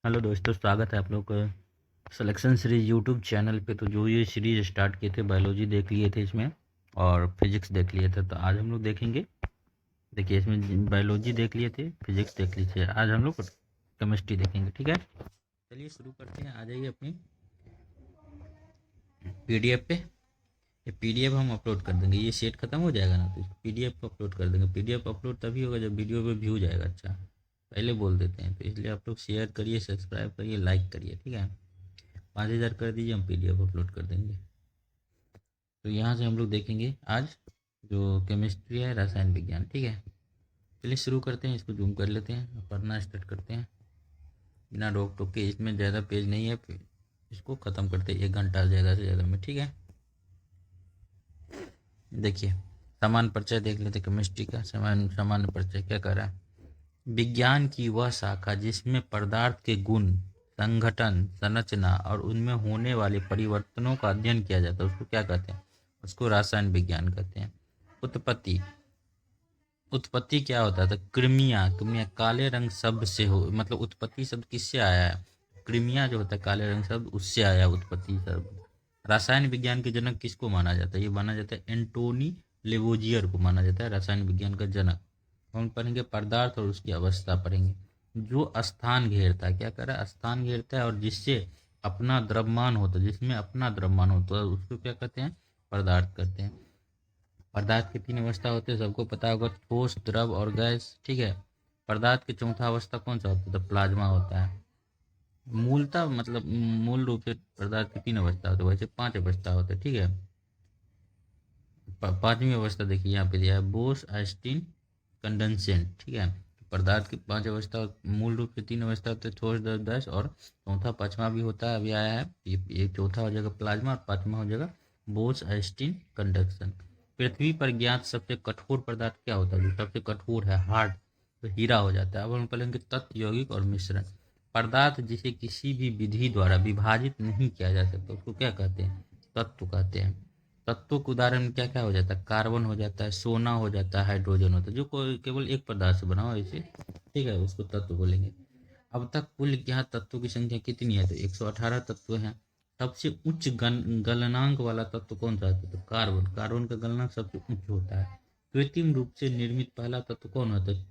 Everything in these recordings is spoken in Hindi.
हेलो दोस्तों, स्वागत है आप लोग का सिलेक्शन सीरीज यूट्यूब चैनल पे। तो जो ये सीरीज स्टार्ट किए थे, बायोलॉजी देख लिए थे इसमें और फिजिक्स देख लिए थे। तो आज हम लोग देखेंगे, देखिए इसमें बायोलॉजी देख लिए थे, फिजिक्स देख लीजिए। आज हम लोग केमिस्ट्री देखेंगे, ठीक है। चलिए शुरू करते हैं। आ जाइए अपनी पीडीएफ पे। ये पीडीएफ हम अपलोड कर देंगे। ये सेट खत्म हो जाएगा ना तो पीडीएफ को अपलोड कर देंगे। पीडीएफ अपलोड तभी होगा जब वीडियो पे व्यू जाएगा। अच्छा, पहले बोल देते हैं, तो इसलिए आप लोग शेयर करिए, सब्सक्राइब करिए, लाइक करिए, ठीक है। 5,000 कर दीजिए, हम पीडीएफ अपलोड कर देंगे। तो यहाँ से हम लोग देखेंगे आज जो केमिस्ट्री है, रसायन विज्ञान, ठीक है। चलिए शुरू करते हैं। इसको जूम कर लेते हैं, पढ़ना स्टार्ट करते हैं बिना रोक टोक के। इसमें ज़्यादा पेज नहीं है, इसको ख़त्म करते हैं 1 घंटा ज़्यादा से ज़्यादा में, ठीक है। देखिए सामान्य परिचय देख लेते केमिस्ट्री का। सामान्य परिचय क्या कर रहा है? विज्ञान की वह शाखा जिसमें पदार्थ के गुण, संघटन, संरचना और उनमें होने वाले परिवर्तनों का अध्ययन किया जाता है, उसको क्या कहते हैं? उसको रसायन विज्ञान कहते हैं। उत्पत्ति, उत्पत्ति क्या होता था? कृमिया, कृमिया काले रंग शब्द से हो, मतलब उत्पत्ति शब्द किससे आया है? कृमिया जो होता है काले रंग शब्द, उससे आया उत्पत्ति शब्द। रसायन विज्ञान के जनक किसको माना जाता है? ये माना जाता है एंटोनी लेवोजियर को माना जाता है रसायन विज्ञान का जनक। हम पढ़ेंगे पदार्थ और उसकी अवस्था पढ़ेंगे। जो स्थान घेरता है, क्या कर रहा है? स्थान घेरता है और जिससे अपना द्रव्यमान होता है, जिसमें अपना द्रव्यमान होता है, उसको क्या कहते हैं? पदार्थ कहते हैं। पदार्थ की 3 अवस्था होते हैं, सबको पता होगा, ठोस, द्रव और गैस, ठीक है। पदार्थ की चौथा अवस्था कौन सा होता है? तो प्लाज्मा होता है। मूलतः मतलब मूल रूप से पदार्थ की 3 अवस्था होती है, वैसे 5 अवस्था होते हैं, ठीक है। 5वीं अवस्था देखिए यहाँ पे दिया है, बोस आइंस्टीन कंडेंसेंट, ठीक है। पदार्थ की 5 अवस्था, मूल रूप से 3 अवस्था होते हैं, ठोस, द्रव, गैस, और चौथा 5वां भी होता है, अभी आया है। ये चौथा हो जाएगा प्लाज्मा और 5वां हो जाएगा बोस आइंस्टीन कंडक्शन। पृथ्वी पर ज्ञात सबसे कठोर पदार्थ क्या होता है? जो सबसे कठोर है, हार्ड, तो हीरा हो जाता है। अब हम पढ़ेंगे तत्व, यौगिक और मिश्रण। पदार्थ जिसे किसी भी विधि द्वारा विभाजित नहीं किया जा सकता, उसको क्या कहते हैं? तत्व कहते हैं। तत्वों के उदाहरण में क्या क्या हो जाता है? कार्बन हो जाता है, सोना हो जाता है, हाइड्रोजन होता है, जो केवल एक पदार्थ से बना हो ऐसे, ठीक है, उसको तत्व बोलेंगे। अब तक कुल ज्ञात तत्वों की संख्या कितनी है? तो 118 तत्व हैं। सबसे उच्च गलनांक वाला तत्व कौन सा है? तो कार्बन। कार्बन का गलनांक सबसे उच्च होता है। कृत्रिम रूप से निर्मित पहला तत्व कौन होता है?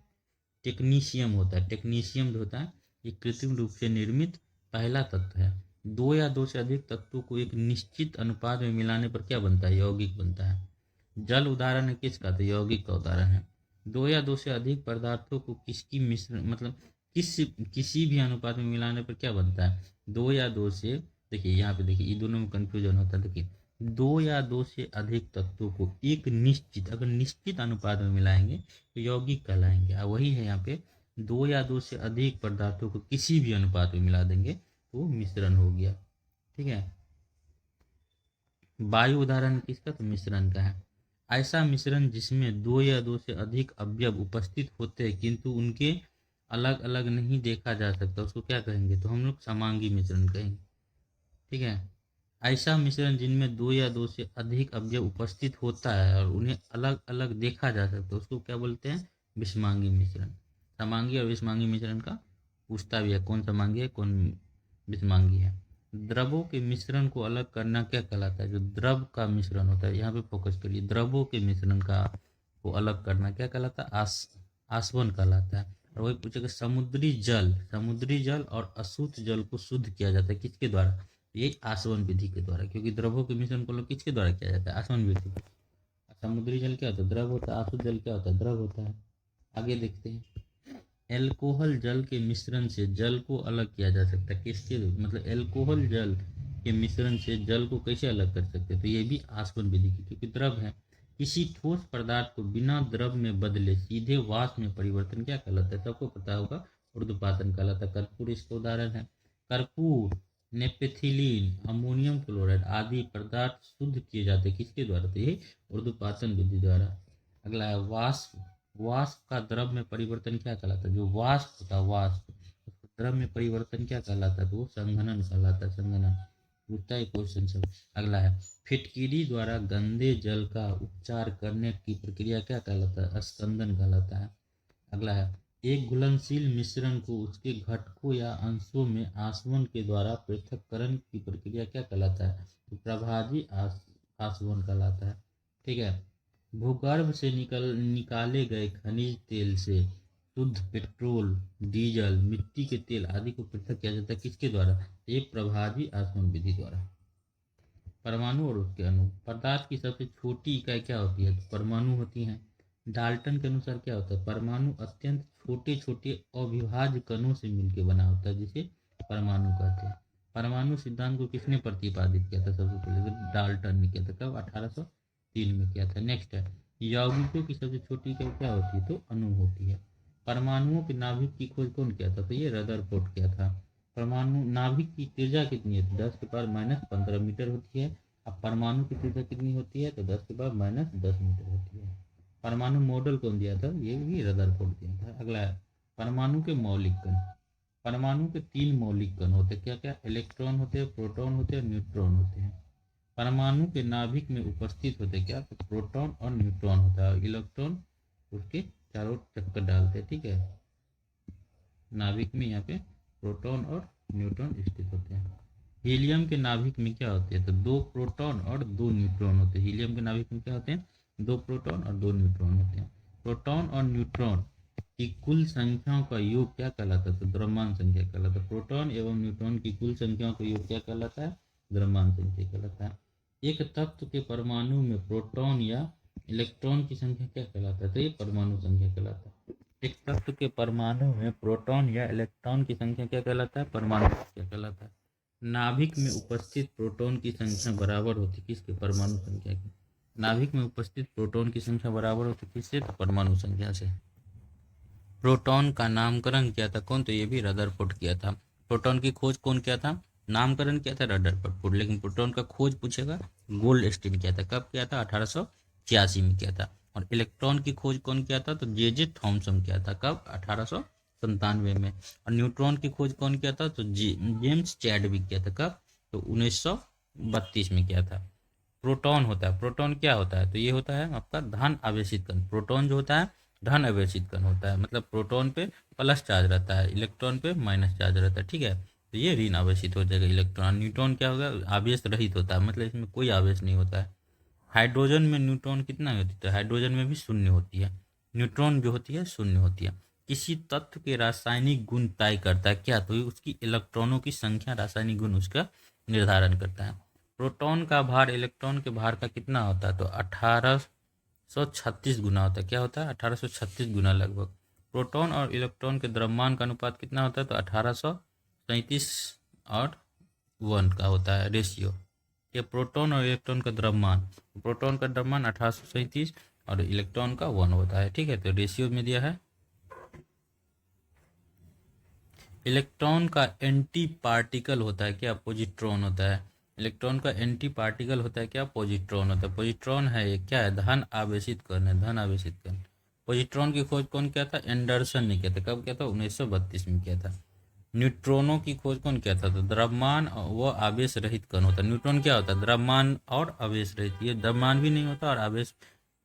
टेक्नीशियम होता है। टेक्नीशियम जो होता है, ये कृत्रिम रूप से निर्मित पहला तत्व है। 2 या 2 से अधिक तत्वों को एक निश्चित अनुपात में मिलाने पर क्या बनता है? यौगिक बनता है। जल उदाहरण है किसका? तो यौगिक का उदाहरण है। 2 या 2 से अधिक पदार्थों को किसकी मिश्रण, मतलब किसी भी अनुपात में मिलाने पर क्या बनता है? 2 या 2 से, देखिए यहाँ पे देखिए, ये दोनों में कंफ्यूजन होता है। देखिए 2 या 2 से अधिक तत्वों को एक निश्चित, अगर निश्चित अनुपात में मिलाएंगे तो यौगिक कहलाएंगे। और वही है यहाँ पे, 2 या 2 से अधिक पदार्थों को किसी भी अनुपात में मिला देंगे तो मिश्रण हो गया, ठीक है। वायु उदाहरण किसका? तो मिश्रण का है। ऐसा मिश्रण जिसमें 2 या 2 से अधिक अवयव उपस्थित होते हैं किंतु उनके अलग अलग नहीं देखा जा सकता, उसको क्या कहेंगे? तो हम लोग समांगी मिश्रण कहेंगे, ठीक है। ऐसा मिश्रण जिनमें 2 या 2 से अधिक अवयव उपस्थित होता है और उन्हें अलग अलग देखा जा सकता है, उसको क्या बोलते हैं? विषमांगी मिश्रण। समांगी और विषमांगी मिश्रण का पूछता भी है, कौन समांगी है, कौन विषमांगी है। द्रवों के मिश्रण को अलग करना क्या कहलाता है? जो द्रव का मिश्रण होता है, यहाँ पे फोकस करिए, द्रवों के मिश्रण का को अलग करना क्या कहलाता है? आसवन कहलाता है। और वही पूछेगा, समुद्री जल और अशुद्ध जल को शुद्ध किया जाता है किसके द्वारा? ये आसवन विधि के द्वारा, क्योंकि द्रवों के मिश्रण को लोग किसके द्वारा किया जाता है? आसवन विधि। समुद्री जल क्या होता है? द्रव होता है। अशुद्ध जल क्या होता है? द्रव होता है। आगे देखते हैं, एल्कोहल जल के मिश्रण से जल को अलग किया जा सकता है किसके? मतलब एल्कोहल जल के मिश्रण से जल को कैसे अलग कर सकते हैं? तो ये भी आसवन विधि की, क्योंकि द्रव है। किसी ठोस पदार्थ को बिना द्रव में बदले सीधे वाष्प में परिवर्तन क्या कहलाता है? सबको पता होगा, ऊर्ध्वपातन कहलाता है। कर्पूर इसका उदाहरण है। कर्पूर, नेपेथिलीन, अमोनियम क्लोराइड आदि पदार्थ शुद्ध किए जाते हैं किसके द्वारा? तो ये ऊर्ध्वपातन विधि द्वारा। अगला है वाष्प। वाष्प का द्रव में परिवर्तन क्या कहलाता है? जो वाष्प होता है, वाष्प, द्रव में परिवर्तन क्या कहलाता है? तो वो संघनन कहलाता है। संघनन पूछता है क्वेश्चन सब। अगला है, फिटकिरी द्वारा गंदे जल का उपचार करने की प्रक्रिया क्या कहलाता है? स्कंदन कहलाता है। अगला है, एक घुलनशील मिश्रण को उसके घटकों या अंशों में आसवन के द्वारा पृथक्करण की प्रक्रिया क्या कहलाता है? तो प्रभाजी आसवन कहलाता है। ठीक है। भूगर्भ से निकाले गए खनिज तेल से शुद्ध पेट्रोल, डीजल, मिट्टी के तेल आदि को पृथक किया जाता है किसके द्वारा? एक प्रभाजी आसवन विधि द्वारा। परमाणु और उसके अणु। पदार्थ की सबसे छोटी इकाई क्या होती है? तो परमाणु होती हैं। डाल्टन के अनुसार क्या होता है? परमाणु अत्यंत छोटे छोटे अविभाज्य कणों से मिलकर बना होता है, जिसे परमाणु कहते हैं। परमाणु सिद्धांत को किसने प्रतिपादित किया था? सबसे पहले तो डाल्टन ने किया था। कब? 1803 में किया था। नेक्स्ट है, यौगिकों की सबसे छोटी इकाई क्या होती है? तो अणु होती है। परमाणुओं के नाभिक की खोज कौन किया था? तो ये रदरफोर्ड किया था। परमाणु नाभिक की त्रिज्या कितनी है? 10⁻⁻15 मीटर होती है। अब परमाणु की त्रिज्या कितनी होती है? तो 10⁻10 मीटर होती है। परमाणु मॉडल कौन दिया था? ये भी रदरफोर्ड दिया था। अगला है परमाणु के मौलिक कण। परमाणु के 3 मौलिक कण होते हैं। क्या क्या? इलेक्ट्रॉन होते हैं, प्रोटॉन होते हैं, न्यूट्रॉन होते हैं। परमाणु के नाभिक में उपस्थित होते क्या? तो प्रोटॉन और न्यूट्रॉन होता है। इलेक्ट्रॉन उसके चारों चक्कर डालते हैं। ठीक है। नाभिक में यहाँ पे प्रोटॉन और न्यूट्रॉन स्थित होते हैं। हीलियम के नाभिक में क्या होते हैं? तो 2 प्रोटॉन और 2 न्यूट्रॉन होते हैं। हीलियम के नाभिक में क्या होते हैं? 2 प्रोटॉन और 2 न्यूट्रॉन होते हैं। प्रोटॉन और न्यूट्रॉन की कुल संख्याओं का योग क्या कहलाता है? तो द्रव्यमान संख्या कहलाता है। प्रोटॉन एवं न्यूट्रॉन की कुल संख्याओं का योग क्या कहलाता है? द्रव्यमान संख्या कहलाता है। एक तत्व के परमाणु में प्रोटॉन या इलेक्ट्रॉन की संख्या क्या कहलाता है? तो ये परमाणु संख्या कहलाता है। एक तत्व के परमाणु में प्रोटॉन या इलेक्ट्रॉन की संख्या क्या कहलाता है? परमाणु संख्या कहलाता है। नाभिक में उपस्थित प्रोटॉन की संख्या बराबर होती किसके? परमाणु संख्या की। नाभिक में उपस्थित प्रोटॉन की संख्या बराबर होती किससे? तो परमाणु संख्या से। प्रोटॉन का नामकरण किया था कौन? तो ये भी रदरफोर्ड किया था। प्रोटॉन की खोज कौन किया था? नामकरण किया था रदरफोर्ड, लेकिन प्रोटॉन का खोज पूछेगा गोल्डस्टीन किया था। कब किया था? 1886 में किया था। और इलेक्ट्रॉन की खोज कौन किया था? तो जे थॉमसन किया था। कब? 1897 में। और न्यूट्रॉन की खोज कौन किया था? तो जेम्स चैडविक किया था। कब? तो 1932 में किया था। प्रोटॉन होता है, प्रोटॉन क्या होता है? तो ये होता है आपका धन आवेशित कण। प्रोटॉन जो होता है धन आवेशित कण होता है, मतलब प्रोटॉन पे प्लस चार्ज रहता है, इलेक्ट्रॉन पे माइनस चार्ज रहता है। ठीक है। तो ये ऋण आवेशित हो जाएगा इलेक्ट्रॉन। न्यूट्रॉन क्या होगा? आवेश रहित होता है, मतलब इसमें कोई आवेश नहीं होता है। हाइड्रोजन में न्यूट्रॉन कितना होती है? तो हाइड्रोजन में भी शून्य होती है। न्यूट्रॉन जो होती है शून्य होती है। किसी तत्व के रासायनिक गुण तय करता है क्या? तो उसकी इलेक्ट्रॉनों की संख्या रासायनिक गुण उसका निर्धारण करता है। प्रोटॉन का भार इलेक्ट्रॉन के भार का कितना होता है? तो 1836 गुना होता है। क्या होता है? 1836 गुना लगभग। प्रोटॉन और इलेक्ट्रॉन के द्रव्यमान का अनुपात कितना होता है? तो 1837 और 1 का होता है रेशियो। ये प्रोटॉन और इलेक्ट्रॉन का द्रव्यमान, प्रोटॉन का द्रव्यमान 1837 और इलेक्ट्रॉन का 1 होता है। ठीक है। तो रेशियो में दिया है। इलेक्ट्रॉन का एंटी पार्टिकल होता है क्या? पॉजिट्रॉन होता है। इलेक्ट्रॉन का एंटी पार्टिकल होता है क्या? पॉजिट्रॉन होता है। पॉजिट्रॉन है ये क्या है? धन आवेशित कण है, धन आवेशित कण। पॉजिट्रॉन की खोज कौन किया था? एंडरसन ने किया था। कब किया था? 1932 में किया था। न्यूट्रॉनों की खोज कौन किया था? तो द्रव्यमान व आवेश रहित कण होता है। न्यूट्रॉन क्या होता है? द्रव्यमान और आवेश रहित। ये द्रव्यमान भी नहीं होता और आवेश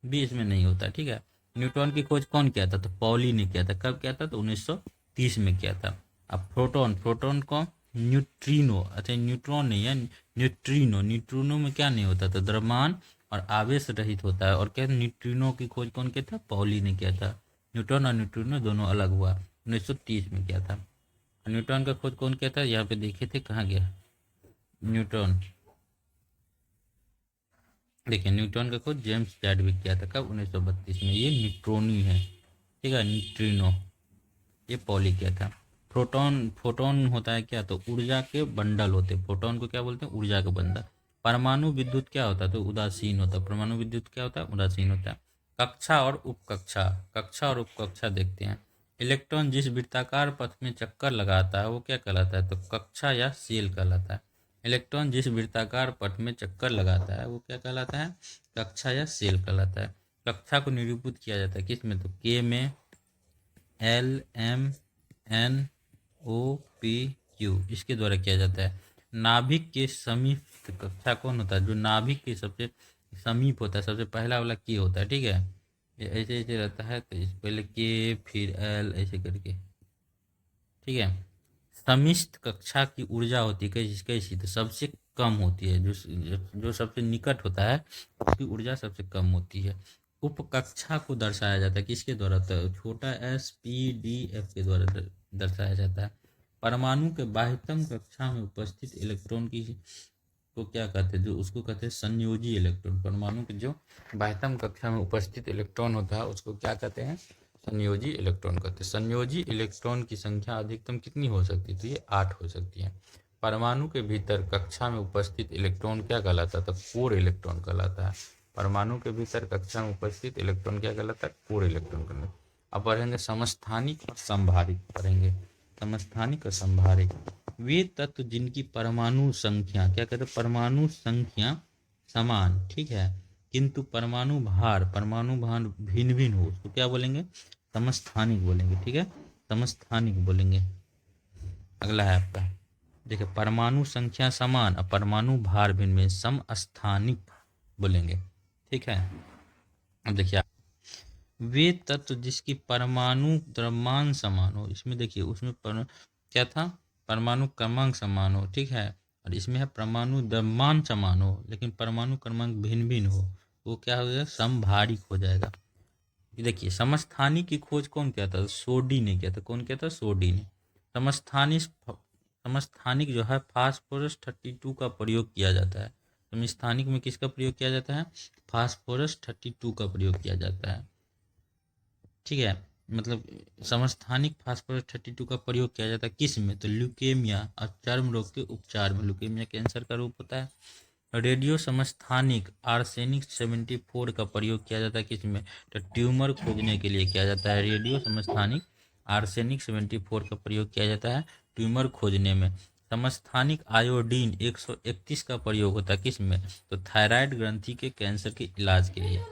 भी इसमें नहीं होता। ठीक है। न्यूट्रॉन की खोज कौन किया था? तो पॉली ने किया था। कब किया था? तो 1930 में किया था। अब प्रोटॉन, प्रोटॉन को न्यूट्रिनो, अच्छा न्यूट्रॉन नहीं है, न्यूट्रिनो। न्यूट्रिनो में क्या नहीं होता? तो द्रव्यमान और आवेश रहित होता है। और क्या न्यूट्रिनो की खोज कौन किया था? पॉली ने किया था। न्यूट्रॉन और न्यूट्रिनो दोनों अलग हुआ, 1930 में किया था। न्यूट्रॉन का खोज कौन किया था? यहाँ पे देखे थे, कहाँ गया न्यूट्रॉन? देखिए न्यूट्रॉन का खोज जेम्स चैडविक किया था। कब? 1932 में। ये न्यूट्रोनी है। ठीक है। न्यूट्रिनो ये पॉली किया था। प्रोटॉन, फोटोन होता है क्या? तो ऊर्जा के बंडल होते हैं। फोटोन को क्या बोलते हैं? ऊर्जा के बंडल। परमाणु विद्युत क्या होता है? तो उदासीन होता है। परमाणु विद्युत क्या होता है? उदासीन होता है। कक्षा और उपकक्षा, कक्षा और उपकक्षा देखते हैं। इलेक्ट्रॉन जिस वृत्ताकार पथ में चक्कर लगाता है वो क्या कहलाता है? तो कक्षा या सेल कहलाता है। इलेक्ट्रॉन जिस वृत्ताकार पथ में चक्कर लगाता है वो क्या कहलाता है? कक्षा या सेल कहलाता है। कक्षा को निरूपित किया जाता है किस में? तो के में, एल, एम, एन, ओ, पी, क्यू, इसके द्वारा किया जाता है। नाभिक के समीप कक्षा कौन होता है? जो नाभिक के सबसे समीप होता है, सबसे पहला वाला के होता है। ठीक है। ये ऐसे ऐसे रहता है, तो इस पहले के फिर एल ऐसे करके, ठीक है। समिष्ट कक्षा की ऊर्जा होती है कैसी कैसी, तो सबसे कम होती है, जो सबसे निकट होता है उसकी ऊर्जा सबसे कम होती है। उपकक्षा को दर्शाया जाता है किसके द्वारा, तो छोटा एस पी डी एफ के द्वारा दर्शाया जाता है। परमाणु के बाह्यतम कक्षा में उपस्थित इलेक्ट्रॉन की को क्या कहते हैं, जो उसको कहते हैं संयोजी इलेक्ट्रॉन। परमाणु के जो बाह्यतम कक्षा में उपस्थित इलेक्ट्रॉन होता है उसको क्या कहते हैं, संयोजी इलेक्ट्रॉन कहते हैं। संयोजी इलेक्ट्रॉन की संख्या अधिकतम कितनी हो सकती है, तो ये 8 हो सकती है। परमाणु के भीतर कक्षा में उपस्थित इलेक्ट्रॉन क्या कहलाता है, तो कोर इलेक्ट्रॉन कहलाता है। परमाणु के भीतर कक्षा में उपस्थित इलेक्ट्रॉन क्या कहलाता है, कोर इलेक्ट्रॉन कहलाता है। अब पढ़ेंगे समस्थानिक और संभारिक पढ़ेंगे। समस्थानिक और संभारिक वे तत्व जिनकी परमाणु संख्या क्या कहते हैं, परमाणु संख्या समान, ठीक है, किंतु परमाणु भार भिन्न भिन्न हो, उसको क्या बोलेंगे, समस्थानिक बोलेंगे, ठीक है, समस्थानिक बोलेंगे। अगला है आपका, देखिए परमाणु संख्या समान और परमाणु भार भिन्न में समस्थानिक बोलेंगे, ठीक है। अब देखिए वे तत्व जिसकी परमाणु द्रव्यमान समान हो, इसमें देखिए उसमें क्या था, परमाणु क्रमांक समान हो, ठीक है, और इसमें है परमाणु द्रव्यमान समान हो लेकिन परमाणु क्रमांक भिन्न भिन्न हो, वो क्या हो जाएगा, समभारिक हो जाएगा। देखिए समस्थानिक की खोज कौन किया था, सोडी ने किया था। कौन किया था, सोडी ने। समस्थानिक जो है फास्फोरस 32 का प्रयोग किया जाता है। समस्थानिक में किसका प्रयोग किया जाता है, फास्फोरस 32 का प्रयोग किया जाता है, ठीक है। मतलब समस्थानिक फास्फोरस 32 का प्रयोग किया जाता है किस में, तो ल्यूकेमिया और चर्म रोग के उपचार में। ल्यूकेमिया कैंसर का रूप होता है। रेडियो समस्थानिक आर्सेनिक 74 का प्रयोग किया जाता है किस में, तो ट्यूमर खोजने के लिए किया जाता है। रेडियो समस्थानिक आर्सेनिक 74 का प्रयोग किया जाता है ट्यूमर खोजने में। समस्थानिक आयोडीन 131 का प्रयोग होता है किस में, तो थायराइड ग्रंथि के कैंसर के इलाज के लिए।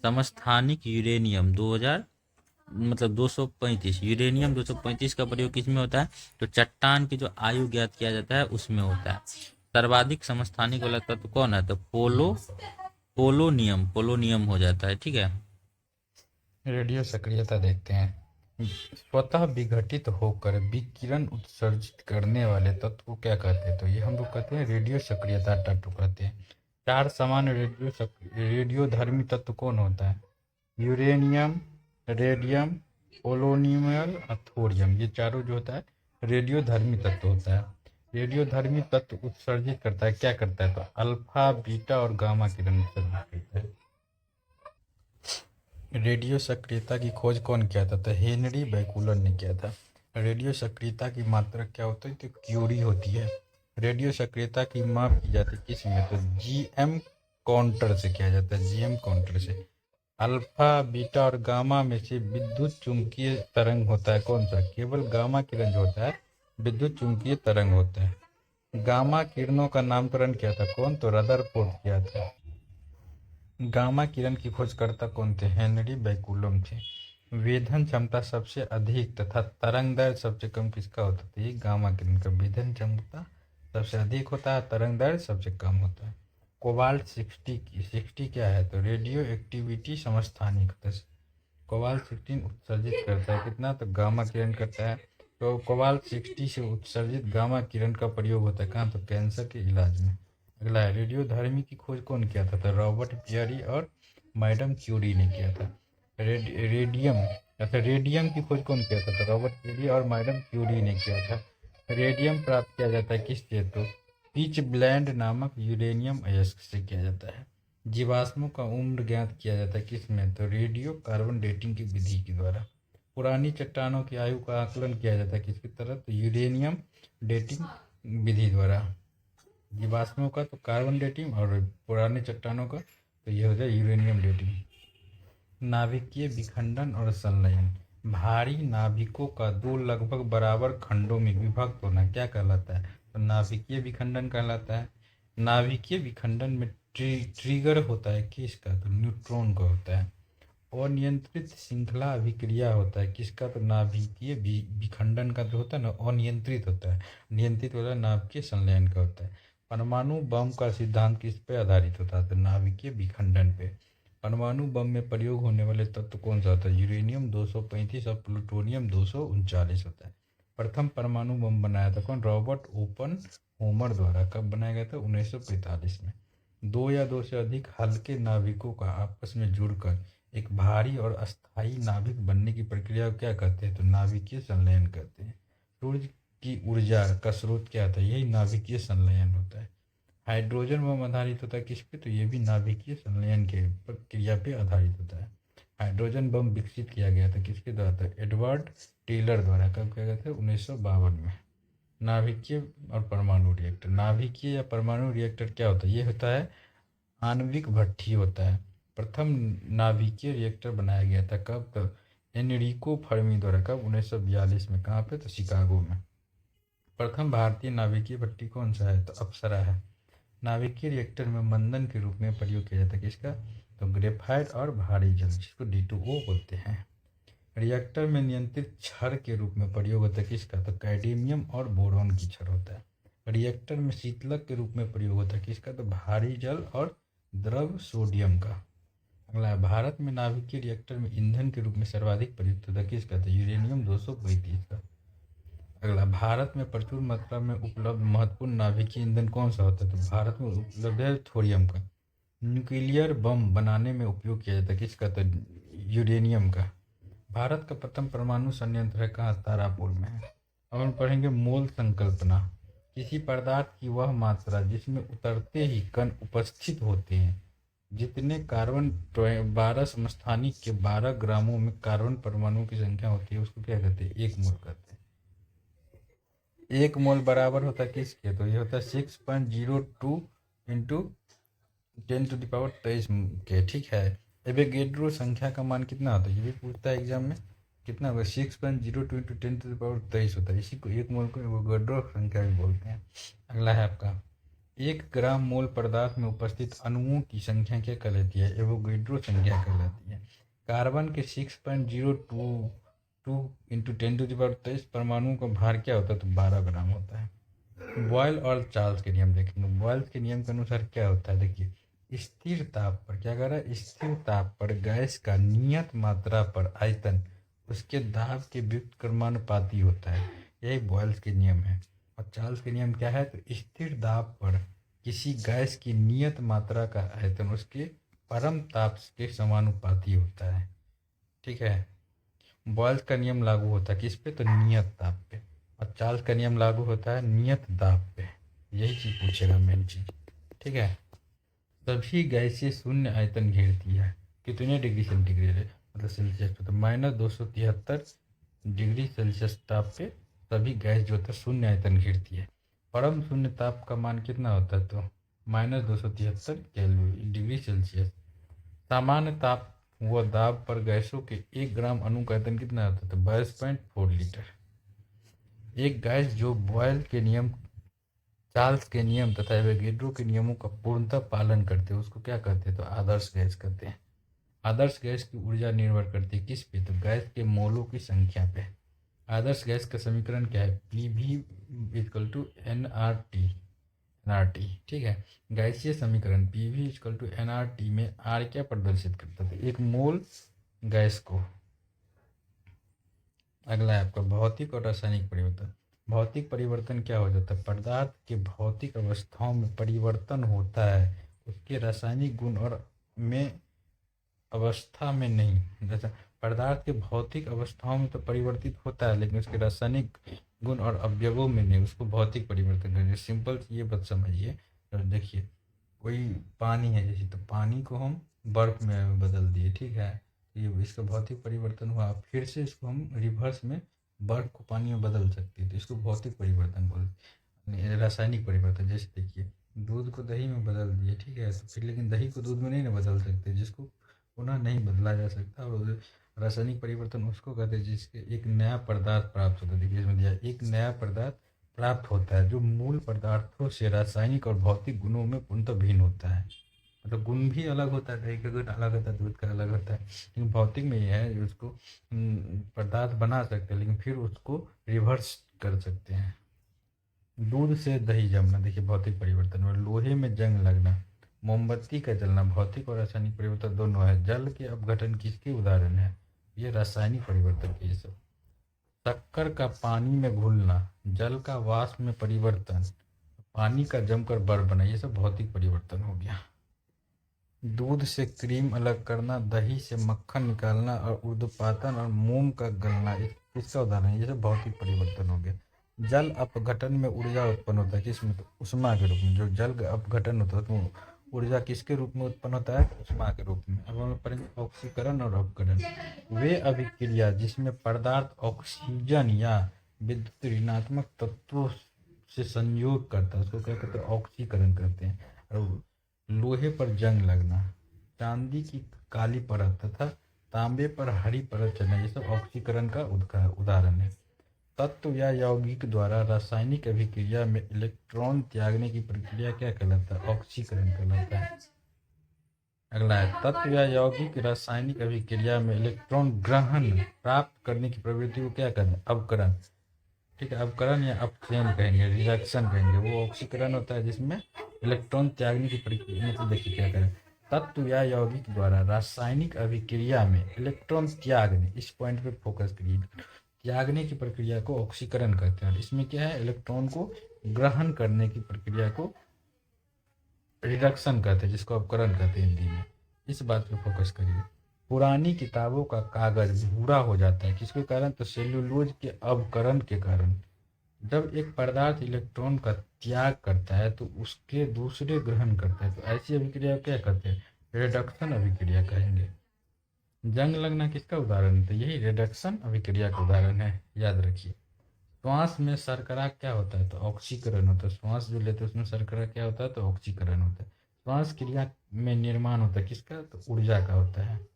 समस्थानिक यूरेनियम 235 यूरेनियम 235 का प्रयोग किसमें होता है, तो चट्टान की जो आयु ज्ञात किया जाता है उसमें होता है। सर्वाधिक समस्थानिक वाला तत्व कौन है, तो पोलोनियम हो जाता है, ठीक है। रेडियो सक्रियता देखते हैं। स्वतः विघटित होकर विकिरण उत्सर्जित करने वाले तत्व को क्या कहते हैं, तो ये हम लोग कहते हैं रेडियो सक्रियता तत्व कहते हैं। 4 सामान्य रेडियोधर्मी तत्व कौन होता है, यूरेनियम, रेडियम, पोलोनियम और थोरियम, ये चारों जो होता है रेडियोधर्मी तत्व होता है। रेडियोधर्मी तत्व उत्सर्जित करता है, क्या करता है, तो अल्फा बीटा और गामा किरण उत्सर्जित करता है। रेडियो सक्रियता की खोज कौन किया था, तो हेनरी बैकुलर ने किया था। रेडियो सक्रियता की मात्रा क्या होती है, तो क्यूरी होती है। रेडियो सक्रियता की माप की जाती है किस में, तो जीएम काउंटर से किया जाता है, जीएम काउंटर से। अल्फा बीटा और गामा में से विद्युत चुंबकीय तरंग होता है कौन सा, केवल गामा किरण जो होता है विद्युत चुंबकीय तरंग होता है। गामा किरणों का नामकरण किया था कौन, तो रदरफोर्ड किया था। गामा किरण की खोजकर्ता कौन थे, हेनरी बैकुलम थे। वेधन क्षमता सबसे अधिक तथा तरंग दैर्घ्य सबसे कम किसका होता है, ये गामा किरण का वेधन क्षमता सबसे अधिक होता है, तरंग दैर्घ्य सबसे कम होता है। कोबाल्ट 60 क्या है, तो रेडियो एक्टिविटी समस्थानिक होता है। कोबाल्ट 16 उत्सर्जित करता है कितना, तो गामा किरण करता है। तो कोबाल्ट 60 से उत्सर्जित गामा किरण का प्रयोग होता है कहाँ, तो कैंसर के इलाज में। अगला है रेडियोधर्मी की खोज कौन किया था, तो रॉबर्ट पियरी और मैडम क्यूरी ने किया था। रेडियम की खोज कौन किया था, तो रॉबर्ट पियरी और मैडम क्यूरी ने किया था। रेडियम प्राप्त किया जाता है किससे, तो पिच ब्लेंड नामक यूरेनियम अयस्क से किया जाता है। जीवाश्मों का उम्र ज्ञात किया जाता है किसमें, तो रेडियो कार्बन डेटिंग की विधि के द्वारा। पुरानी चट्टानों की आयु का आकलन किया जाता है किसकी तरह, तो यूरेनियम डेटिंग विधि द्वारा। जीवाश्मों का तो कार्बन डेटिंग और पुराने चट्टानों का तो ये हो जाए यूरेनियम डेटिंग। नाभिकीय विखंडन और संलयन, भारी नाभिकों का दो लगभग बराबर खंडों में विभक्त होना क्या कहलाता है, तो नाभिकीय विखंडन कहलाता है। नाभिकीय विखंडन में ट्रिगर होता है किसका, तो न्यूट्रॉन का होता है। अनियंत्रित श्रृंखला अभिक्रिया होता है किसका, तो नाभिकीय विखंडन का जो होता है ना अनियंत्रित होता है, नियंत्रित होता है नाभिकीय संलयन का होता है। परमाणु बम का सिद्धांत किस पे आधारित होता है, तो नाभिकीय विखंडन पे। परमाणु बम में प्रयोग होने वाले तत्व कौन सा होता है? यूरेनियम 235 और प्लूटोनियम 239 होता है। प्रथम परमाणु बम बनाया था कौन? रॉबर्ट ओपन होमर द्वारा। कब बनाया गया था? 1945 में। दो या दो से अधिक हल्के नाभिकों का आपस में जुड़कर एक भारी और अस्थायी नाभिक बनने की प्रक्रिया को क्या कहते हैं? तो नाभिकीय संलयन कहते हैं। सूर्य की ऊर्जा का स्रोत क्या था? यही नाभिकीय संलयन होता है। हाइड्रोजन बम आधारित होता है किस पे? तो ये भी नाभिकीय संलयन के प्रक्रिया पे आधारित होता है। हाइड्रोजन बम विकसित किया गया था किसके द्वारा? था एडवर्ड टेलर द्वारा। कब किया गया था? 1952 में। नाभिकीय और परमाणु रिएक्टर। नाभिकीय या परमाणु रिएक्टर क्या होता है? ये होता है आणविक भट्ठी होता है। प्रथम नाभिकीय रिएक्टर बनाया गया था कब? तो एनरिको फर्मी द्वारा। कब? 1942 में। कहाँ पे? तो शिकागो में। प्रथम भारतीय नाभिकीय भट्ठी कौन सा है? तो अप्सरा है। नाभिकीय रिएक्टर में मंदन के रूप में प्रयोग किया जाता है किसका? तो ग्रेफाइट और भारी जल, जिसको D2O बोलते हैं। रिएक्टर में नियंत्रित छड़ के रूप में प्रयोग होता है किसका? तो कैडमियम और बोरॉन की छड़ होता है। रिएक्टर में शीतलक के रूप में प्रयोग होता है किसका? तो भारी जल और द्रव सोडियम का। अगला है, भारत में नाभिकीय रिएक्टर में ईंधन के रूप में सर्वाधिक प्रयुक्त होता है किसका? तो यूरेनियम 235 का। अगला, भारत में प्रचुर मात्रा में उपलब्ध महत्वपूर्ण नाभिकीय ईंधन कौन सा होता है? तो भारत में उपलब्ध है थोरियम का। न्यूक्लियर बम बनाने में उपयोग किया जाता है किसका? तो यूरेनियम का। भारत का प्रथम परमाणु संयंत्र है कहाँ? तारापुर में है। अब हम पढ़ेंगे मोल संकल्पना। किसी पदार्थ की वह मात्रा जिसमें उतरते ही कण उपस्थित होते हैं। जितने कार्बन 12 समस्थानिक के 12 ग्रामों में कार्बन परमाणु की संख्या होती है उसको क्या कहते हैं? एक मोल कहते हैं। एक मोल बराबर होता है किसके? तो ये होता है 6.02 इंटू 10⁻23 के। ठीक है। एवोगैड्रो संख्या का मान कितना होता है? ये भी पूछता है एग्जाम में। कितना होगा? 6.02 इंटू 10⁻23 होता है। इसी को एक मोल को एवोगैड्रो संख्या भी बोलते हैं। अगला है आपका, 1 ग्राम मोल पदार्थ में उपस्थित अणुओं की संख्या क्या कहलाती है? एवोगैड्रो संख्या कहलाती है। कार्बन के 6.022 इंटू 10⁻23 परमाणुओं का भार क्या होता है? तो 12 ग्राम होता है। बॉयल और चार्ल्स के नियम देखेंगे। बॉयल्स के नियम के अनुसार क्या होता है? देखिए, स्थिर ताप पर क्या कर रहा है? स्थिर ताप पर गैस का नियत मात्रा पर आयतन उसके दाब के व्युत्क्रमानुपाती होता है। यही बॉयल्स के नियम है। और चार्ल्स के नियम क्या है? तो स्थिर दाब पर किसी गैस की नियत मात्रा का आयतन उसके परम ताप के समानुपाती होता है। ठीक है। बॉयल्स का नियम लागू होता है किस पे? तो नियत ताप पे। और चार्ल्स का नियम लागू होता है नियत दाब पे। यही चीज पूछेगा मेन चीज। ठीक है। सभी गैसें शून्य आयतन घेरती है। कितने डिग्री सेंटीग्रेड है? मतलब सेल्सियस पे? तो -273 डिग्री सेल्सियस ताप पे सभी गैस जो होता है शून्य आयतन घेरती है। परम शून्य ताप का मान कितना होता है? तो -273 डिग्री सेल्सियस। सामान्य ताप व दाब पर गैसों के 1 ग्राम अणु का आयतन कितना होता है? तो 22.4 लीटर। एक गैस जो बॉयल के नियम, चार्ल्स के नियम तथा एवोगैड्रो के नियमों का पूर्णतः पालन करते हैं उसको क्या कहते हैं? तो आदर्श गैस कहते हैं। आदर्श गैस की ऊर्जा निर्भर करती है किस पे? तो गैस के मोलों की संख्या पे। आदर्श गैस का समीकरण क्या है? PV equal to NRT। ठीक है। गैसीय समीकरण PV इक्वल टू NRT में R क्या प्रदर्शित करता है? एक मोल गैस को। अगला है आपका भौतिक और रासायनिक परिवर्तन। भौतिक परिवर्तन क्या हो जाता है? पदार्थ के भौतिक अवस्थाओं में परिवर्तन होता है, उसके रासायनिक गुण और में अवस्था में नहीं। जैसे पदार्थ के भौतिक अवस्थाओं में तो परिवर्तित होता है लेकिन उसके रासायनिक गुण और अवयवों में नहीं, उसको भौतिक परिवर्तन कहते हैं। सिंपल ये बात समझिए। तो देखिए, कोई पानी है जैसे, तो पानी को हम बर्फ में बदल दिए। ठीक है। ये इसका भौतिक परिवर्तन हुआ। फिर से इसको हम रिवर्स में बर्फ को पानी में बदल सकते हैं, तो इसको भौतिक परिवर्तन बोलते हैं। रासायनिक परिवर्तन जैसे देखिए, दूध को दही में बदल दिए। ठीक है। तो फिर लेकिन दही को दूध में नहीं ना बदल सकते, जिसको पुनः नहीं बदला जा सकता। और रासायनिक परिवर्तन उसको कहते हैं जिसके एक नया पदार्थ प्राप्त होता है। देखिए इसमें दिया, एक नया पदार्थ प्राप्त होता है जो मूल पदार्थों से रासायनिक और भौतिक गुणों में पूर्णतः भिन्न होता है। मतलब गुण भी अलग होता है, दही का गुण अलग होता है, दूध का अलग होता है। लेकिन भौतिक में यह है उसको पदार्थ बना सकते हैं लेकिन फिर उसको रिवर्स कर सकते हैं। दूध से दही जमना, देखिए भौतिक परिवर्तन। और लोहे में जंग लगना, मोमबत्ती का जलना भौतिक और रासायनिक परिवर्तन दोनों है। जल के अपघटन किसके उदाहरण है? ये रासायनिक परिवर्तन के ये सब। शक्कर का पानी में घुलना, जल का वाष्प में परिवर्तन, पानी का जमकर बर्फ बना, ये सब भौतिक परिवर्तन हो गया। दूध से क्रीम अलग करना, दही से मक्खन निकालना और ऊर्ध्वपातन और मोम का गलना इसका उदाहरण है। ये सब भौतिक परिवर्तन हो गया। जल अपघटन में ऊर्जा उत्पन्न होता है किसमें? तो उष्मा के रूप में। जो जल का अपघटन होता है तो ऊर्जा किसके रूप में उत्पन्न होता है? उष्मा के रूप में। अब हम पढ़ेंगे ऑक्सीकरण और अपघटन। वे अभिक्रिया जिसमें पदार्थ ऑक्सीजन या विद्युत ऋणात्मक तत्वों से संयोग करता है उसको क्या कहते हैं? ऑक्सीकरण करते हैं। और लोहे पर जंग लगना, चांदी की काली परत तथा तांबे पर हरी परत चढ़ना, ये सब ऑक्सीकरण का उदाहरण है। तत्व या यौगिक द्वारा रासायनिक अभिक्रिया में इलेक्ट्रॉन त्यागने की प्रक्रिया क्या कहलाता है? ऑक्सीकरण कहलाता है। अगला है तत्व या यौगिक रासायनिक अभिक्रिया में इलेक्ट्रॉन ग्रहण प्राप्त करने की प्रवृत्ति को क्या कहते हैं? अवकरण। ठीक है, अवकरण या अपचयन कहेंगे, रिडक्शन कहेंगे। वो ऑक्सीकरण होता है जिसमें इलेक्ट्रॉन त्यागने की प्रक्रिया। मतलब देखिए क्या करें, तत्व या यौगिक द्वारा रासायनिक अभिक्रिया में इलेक्ट्रॉन त्यागने, इस पॉइंट पे फोकस करिए, त्यागने की प्रक्रिया को ऑक्सीकरण कहते हैं। और इसमें क्या है? इलेक्ट्रॉन को ग्रहण करने की प्रक्रिया को रिडक्शन कहते हैं, जिसको अपकरण कहते हैं हिंदी में। इस बात पे फोकस करिए। पुरानी किताबों का कागज भूरा हो जाता है किसके कारण? तो सेल्यूलोज के अपकरण के कारण। जब एक पदार्थ इलेक्ट्रॉन का त्याग करता है तो उसके दूसरे ग्रहण करता है, तो ऐसी अभिक्रिया क्या कहते हैं? रिडक्शन अभिक्रिया कहेंगे। जंग लगना किसका उदाहरण है? तो यही रिडक्शन अभिक्रिया का उदाहरण है, याद रखिए। श्वास में शर्करा क्या होता है? तो ऑक्सीकरण होता है। श्वास जो लेते हैं उसमें शर्करा क्या होता है? तो ऑक्सीकरण होता है। श्वास क्रिया में निर्माण होता है किसका? तो ऊर्जा का होता है।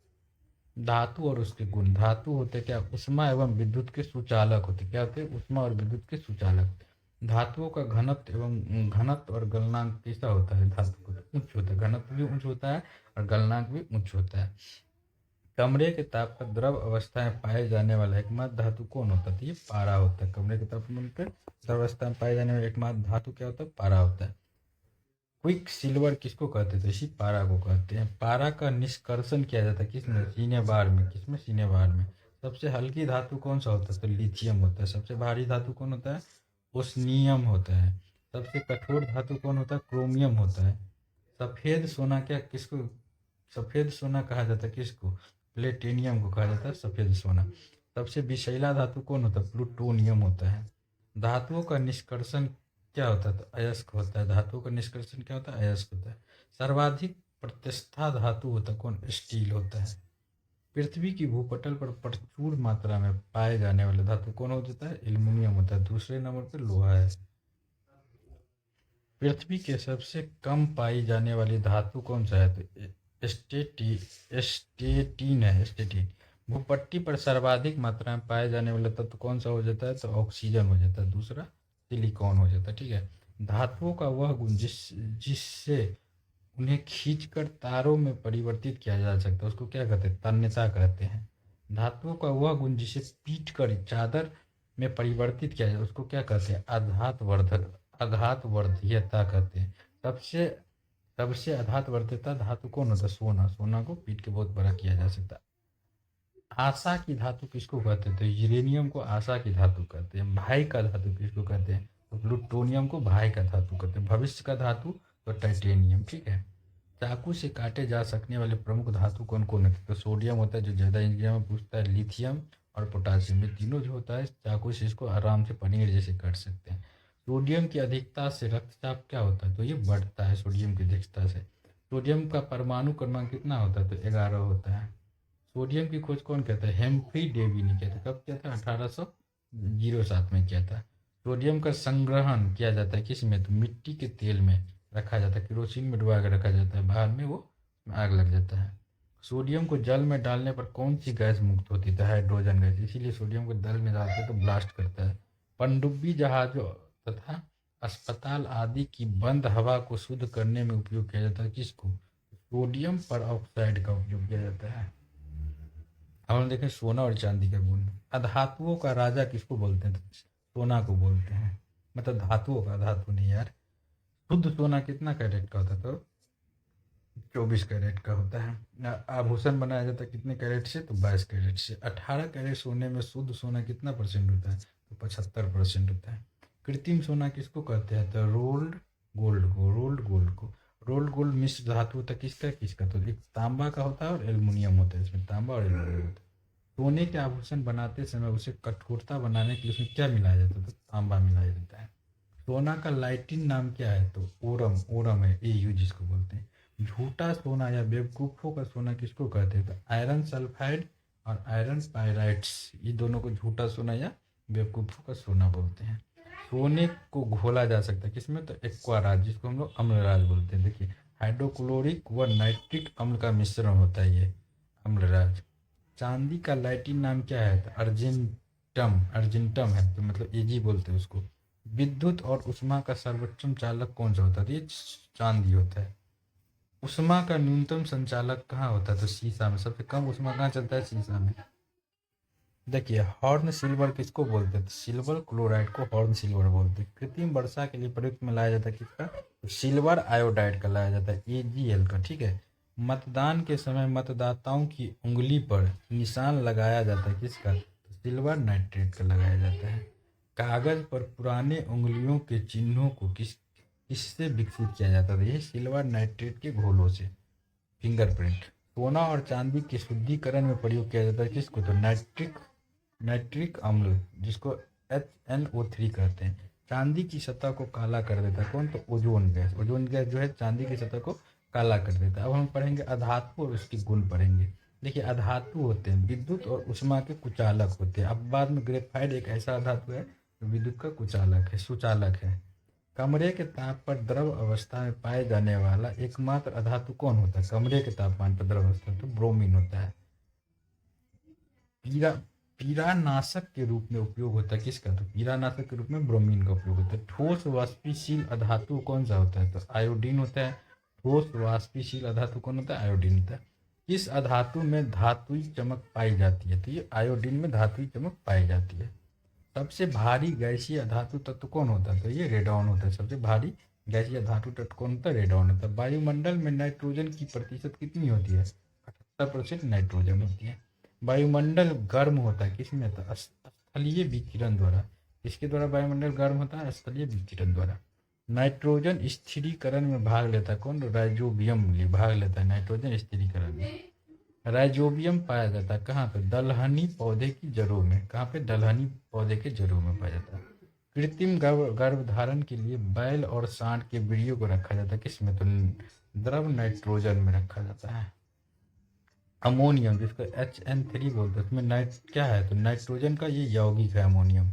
धातु और उसके गुण। धातु होते क्या? उष्मा एवं विद्युत के सुचालक होते। क्या होते हैं? उष्मा और विद्युत के सुचालक। धातुओं का घनत्व एवं घनत्व और गलनांक कैसा होता है? धातु का उच्च होता है, घनत्व भी उच्च होता है और गलनांक भी उच्च होता है। कमरे के ताप पर द्रव अवस्था में पाए जाने वाला एकमात्र धातु कौन होता है? ये पारा होता है। कमरे के तापमान पर द्रव अवस्था में पाए जाने वाला एकमात्र धातु क्या होता है? पारा होता है। क्विक सिल्वर किसको कहते थे? इसी पारा को कहते हैं। पारा का निष्कर्षण किया जाता है किसमें? सीने बार में। किसमें? सीने बार में। सबसे हल्की धातु कौन सा होता है? तो लिथियम होता है। सबसे भारी धातु कौन होता है? ओस्नियम होता है। सबसे कठोर धातु कौन होता है? क्रोमियम होता है। सफेद सोना क्या किसको सफेद सोना कहा जाता है? किसको? प्लेटिनियम को कहा जाता है सफेद सोना। सबसे विषैला धातु कौन होता है? प्लूटोनियम होता है। धातुओं का निष्कर्षण क्या होता है? तो अयस्क होता है। धातुओं का निष्कर्षण क्या होता है? अयस्क होता है। सर्वाधिक प्रतिष्ठा धातु होता है कौन? स्टील होता है। पृथ्वी की भूपटल पर प्रचुर मात्रा में पाए जाने वाले धातु कौन होता है? एल्युमिनियम होता है। दूसरे नंबर पर लोहा है। पृथ्वी के सबसे कम पाई जाने वाली धातु कौन सा है? तो स्टेटिन है। स्टेटिन। भूपट्टी पर सर्वाधिक मात्रा में पाए जाने वाला तत्व कौन सा हो जाता है? तो ऑक्सीजन हो जाता है। दूसरा सिलिकॉन हो जाता है। ठीक है। धातुओं का वह गुण जिससे उन्हें खींचकर तारों में परिवर्तित किया जा सकता है उसको क्या कहते हैं? तन्यता कहते हैं। धातुओं का वह गुण जिसे पीट कर चादर में परिवर्तित किया जाए उसको क्या कहते हैं? आघातवर्धीयता कहते हैं। सबसे सबसे आघातवर्धीयता धातु कौन होता है? सोना। सोना को पीट के बहुत बड़ा किया जा सकता है। आशा की धातु किसको कहते हैं? तो यूरेनियम को आशा की धातु कहते हैं। भाई का धातु किसको कहते हैं? तो प्लूटोनियम को भाई का धातु कहते हैं। भविष्य का धातु तो टाइटेनियम। ठीक है। चाकू से काटे जा सकने वाले प्रमुख धातु कौन कौन है? तो सोडियम होता है जो ज़्यादा एग्जाम में पूछता है, लिथियम और पोटासियम। ये तीनों जो होता है चाकू से इसको आराम से पनीर जैसे काट सकते हैं। सोडियम की अधिकता से रक्तचाप क्या होता है? तो ये बढ़ता है सोडियम की अधिकता से। सोडियम का परमाणु क्रमांक कितना होता है? तो 11 होता है। सोडियम की खोज कौन कहता है? हेम्फ्री डेवी ने किया था। कब किया था? 1807 में किया था। सोडियम का संग्रहण किया जाता है किस में? तो मिट्टी के तेल में रखा जाता है। केरोसिन में डुबा के रखा जाता है, बाद में वो आग लग जाता है। सोडियम को जल में डालने पर कौन सी गैस मुक्त होती है? Hydrogen gas. इसीलिए सोडियम को जल में डालते तो ब्लास्ट करता है। पनडुब्बी जहाजों तथा अस्पताल आदि की बंद हवा को शुद्ध करने में उपयोग किया जाता है किसको? सोडियम पर ऑक्साइड का उपयोग किया जाता है। हम देखें सोना और चांदी का गुण। अधातुओं का राजा किसको बोलते हैं? तो सोना को बोलते हैं। मतलब धातुओं का, धातु नहीं यार। शुद्ध सोना कितना कैरेट का होता है? तो 24 कैरेट का होता है। आभूषण बनाया जाता है कितने कैरेट से? तो 22 कैरेट से। 18 कैरेट सोने में शुद्ध सोना कितना परसेंट होता है? तो 75% होता है। कृत्रिम सोना किसको कहते हैं? तो रोल्ड गोल्ड को। रोल्ड गोल्ड मिश्र धातु होता है किसका किसका? तो एक तांबा का होता है और एल्युमिनियम होता है, इसमें तांबा और एल्युमिनियम होता है। सोने के आभूषण बनाते समय उसे कठोरता बनाने के लिए उसमें क्या मिलाया जाता है? तो तांबा मिलाया जाता है। सोना का लाइटिन नाम क्या है? तो ओरम। ओरम है, एयू जिसको बोलते हैं। झूठा सोना या बेवकूफ़ों का सोना किसको कहते हैं? तो आयरन सल्फाइड और आयरन पायराइट्स, ये दोनों को झूठा सोना या बेवकूफ़ों का सोना बोलते हैं। सोने को घोला जा सकता है किसमें? तो एक्वाराज, जिसको हम लोग अम्लराज बोलते हैं। देखिए, हाइड्रोक्लोरिक व नाइट्रिक अम्ल का मिश्रण होता है ये अम्लराज। चांदी का लैटिन नाम क्या है? तो अर्जेंटम। अर्जेंटम है, तो मतलब एजी बोलते हैं उसको। विद्युत और उष्मा का सर्वोत्तम चालक कौन सा होता है? तो ये चांदी होता है। उष्मा का न्यूनतम संचालक कहाँ होता है? तो शीशा में। सबसे कम उष्मा कहाँ चलता है? शीशा में। देखिए, हॉर्न सिल्वर किसको बोलते हैं? तो सिल्वर क्लोराइड को हॉर्न सिल्वर बोलते हैं। कृत्रिम वर्षा के लिए प्रयुक्त में लाया जाता है किसका? तो सिल्वर आयोडाइड का लाया जाता है, AgL का। ठीक है। मतदान के समय मतदाताओं की उंगली पर निशान लगाया जाता है किसका? तो सिल्वर नाइट्रेट का लगाया जाता है। कागज पर पुराने उंगलियों के चिन्हों को किससे विकसित किया जाता था? ये सिल्वर नाइट्रेट के घोलों से, फिंगरप्रिंट। सोना और चांदी के शुद्धिकरण में प्रयोग किया जाता है किसको? तो नाइट्रिक अम्ल, जिसको HNO3 कहते हैं। चांदी की सतह को काला कर देता है कौन? तो ओजोन गैस। ओजोन गैस जो है चांदी की सतह को काला कर देता है। अब हम पढ़ेंगे अधातु और उसके गुण पढ़ेंगे। देखिए, अधातु होते हैं विद्युत और उष्मा के कुचालक होते हैं। अब बाद में ग्रेफाइट एक ऐसा अधातु है जो विद्युत का कुचालक है, सुचालक है। कमरे के ताप पर द्रव अवस्था में पाए जाने वाला एकमात्र अधातु कौन होता है? कमरे के तापमान पर द्रव अवस्था, तो ब्रोमीन होता है। पीरा पीरानाशक के रूप में उपयोग होता है किसका? तो पीरानाशक के रूप में ब्रोमीन का उपयोग होता है। ठोस वाष्पशील अधातु कौन सा होता है? तो आयोडीन होता है। ठोस वाष्पशील अधातु कौन होता है? आयोडीन होता है। इस अधातु में धातुई चमक पाई जाती है, तो ये आयोडीन में धातुई चमक पाई जाती है। सबसे भारी गैसीय धातु तत्व कौन होता है? तो ये रेडॉन होता है। सबसे भारी गैसीय धातु तत्व कौन होता है? रेडॉन होता है। वायुमंडल में नाइट्रोजन की प्रतिशत कितनी होती है? 78% नाइट्रोजन होती है। वायुमंडल गर्म होता है किसमें? तो स्थलीय विकिरण द्वारा। किसके द्वारा वायुमंडल गर्म होता है? स्थलीय विकिरण द्वारा। नाइट्रोजन स्थिरीकरण में भाग लेता है कौन? राइजोबियम भाग लेता है नाइट्रोजन स्थिरीकरण में। राइजोबियम पाया जाता है कहाँ पे? दलहनी पौधे की जड़ों में। कहाँ पे? दलहनी पौधे के जड़ों में पाया जाता है। कृत्रिम गर्भधारण के लिए बैल और सांड के वीर्यों को रखा जाता है किसमें? तो द्रव नाइट्रोजन में रखा जाता है। अमोनियम, जिसको HN3 बोलते हैं, उसमें नाइट क्या है? तो नाइट्रोजन का ये यौगिक है अमोनियम।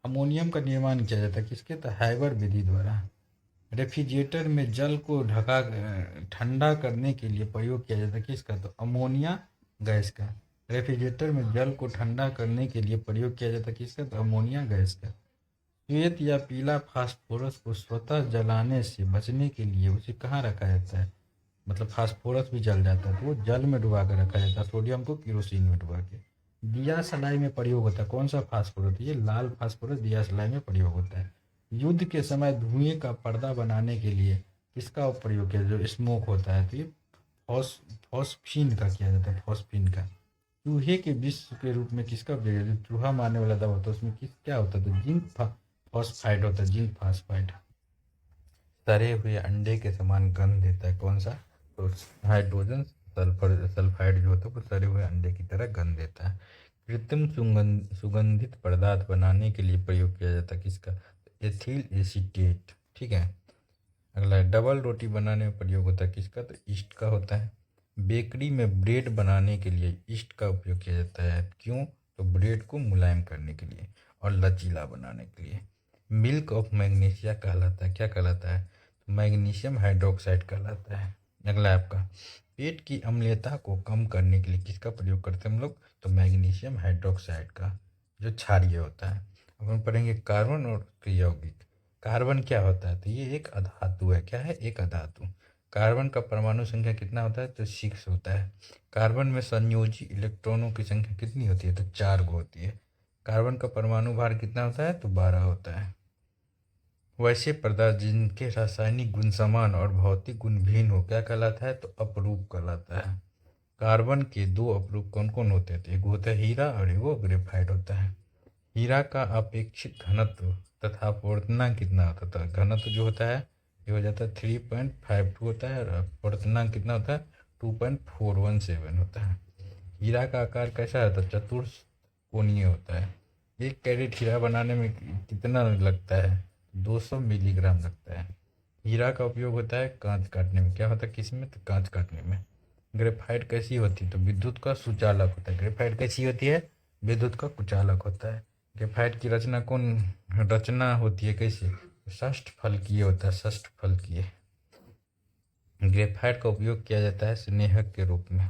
अमोनियम का निर्माण किया जाता है किसके? तो हाइबर विधि द्वारा। रेफ्रिजरेटर में जल को ठंडा करने के लिए प्रयोग किया जाता है किसका? तो अमोनिया गैस का। रेफ्रिजरेटर में जल को ठंडा करने के लिए प्रयोग किया जाता है किसका? तो अमोनिया गैस का। श्वेत या पीला फास्फोरस को स्वतः जलाने से बचने के लिए उसे कहाँ रखा जाता है? मतलब फास्फोरस भी जल जाता है तो वो जल में डुबा कर रखा जाता है, सोडियम को केरोसिन में डुबा के। दिया सलाई में प्रयोग होता है कौन सा फास्फोरस? ये लाल फास्फोरस दिया सलाई में प्रयोग होता है। युद्ध के समय धुएं का पर्दा बनाने के लिए किसका प्रयोग किया? जो स्मोक होता है, तो ये फॉस्फीन का किया जाता है, फॉस्फीन का। चूहे के विष के रूप में किसका प्रयोग? जो चूहा मारने वाला दवा होता है उसमें क्या होता है? तो जिंक फॉस्फाइड होता है, जिंक फॉस्फाइड। तरे हुए अंडे के समान गंध देता है कौन सा? तो हाइड्रोजन सल्फाइड जो होता है वो तरे हुए अंडे की तरह गंध देता है। कृत्रिम सुगंधित पदार्थ बनाने के लिए प्रयोग किया जाता है किसका? Ethyl acetate. ठीक है। अगला है, डबल रोटी बनाने में प्रयोग होता है किसका? तो ईस्ट का होता है। बेकरी में ब्रेड बनाने के लिए ईस्ट का उपयोग किया जाता है, क्यों? तो ब्रेड को मुलायम करने के लिए और लचीला बनाने के लिए। मिल्क ऑफ मैग्नीशिया कहलाता है, क्या कहलाता है? तो मैग्नीशियम हाइड्रोक्साइड कहलाता है। अगला है आपका, पेट की अम्लता को कम करने के लिए किसका प्रयोग करते हैं हम लोग? तो मैग्नीशियम हाइड्रोक्साइड का, जो क्षारीय होता है। अब हम पढ़ेंगे कार्बन और उसके यौगिक। कार्बन क्या होता है? तो ये एक अधातु है। क्या है? एक अधातु। कार्बन का परमाणु संख्या कितना होता है? तो 6 होता है। कार्बन में संयोजी इलेक्ट्रॉनों की संख्या कितनी होती है? तो 4 होती है। कार्बन का परमाणु भार कितना होता है? तो 12 होता है। वैसे पदार्थ जिनके रासायनिक गुण समान और भौतिक गुण भिन्न हो क्या कहलाता है, तो अपरूप कहलाता है। कार्बन के दो अपरूप कौन कौन होते हैं, तो एक होता है हीरा और एक वो ग्रेफाइट होता है। हीरा का अपेक्षित घनत्व तथा अपवर्तनांक कितना होता है, तो घनत्व जो होता है ये हो जाता है 3.52 होता है और अपवर्तनांक कितना होता है 2.417 होता है। हीरा का आकार कैसा होता है, चतुष्कोणीय होता है। 1 कैरेट हीरा बनाने में कितना लगता है, 200 मिलीग्राम लगता है। हीरा का उपयोग होता है कांच काटने में, क्या होता है किसमें, तो कांच काटने में। ग्रेफाइट कैसी होती है, तो विद्युत का सुचालक होता है। ग्रेफाइट कैसी होती है, विद्युत का कुचालक होता है। ग्रेफाइट की रचना होती है कैसे, षष्ठ फलकीय होता है, षष्ठ फलकीय। ग्रेफाइट का उपयोग किया जाता है स्नेहक के रूप में।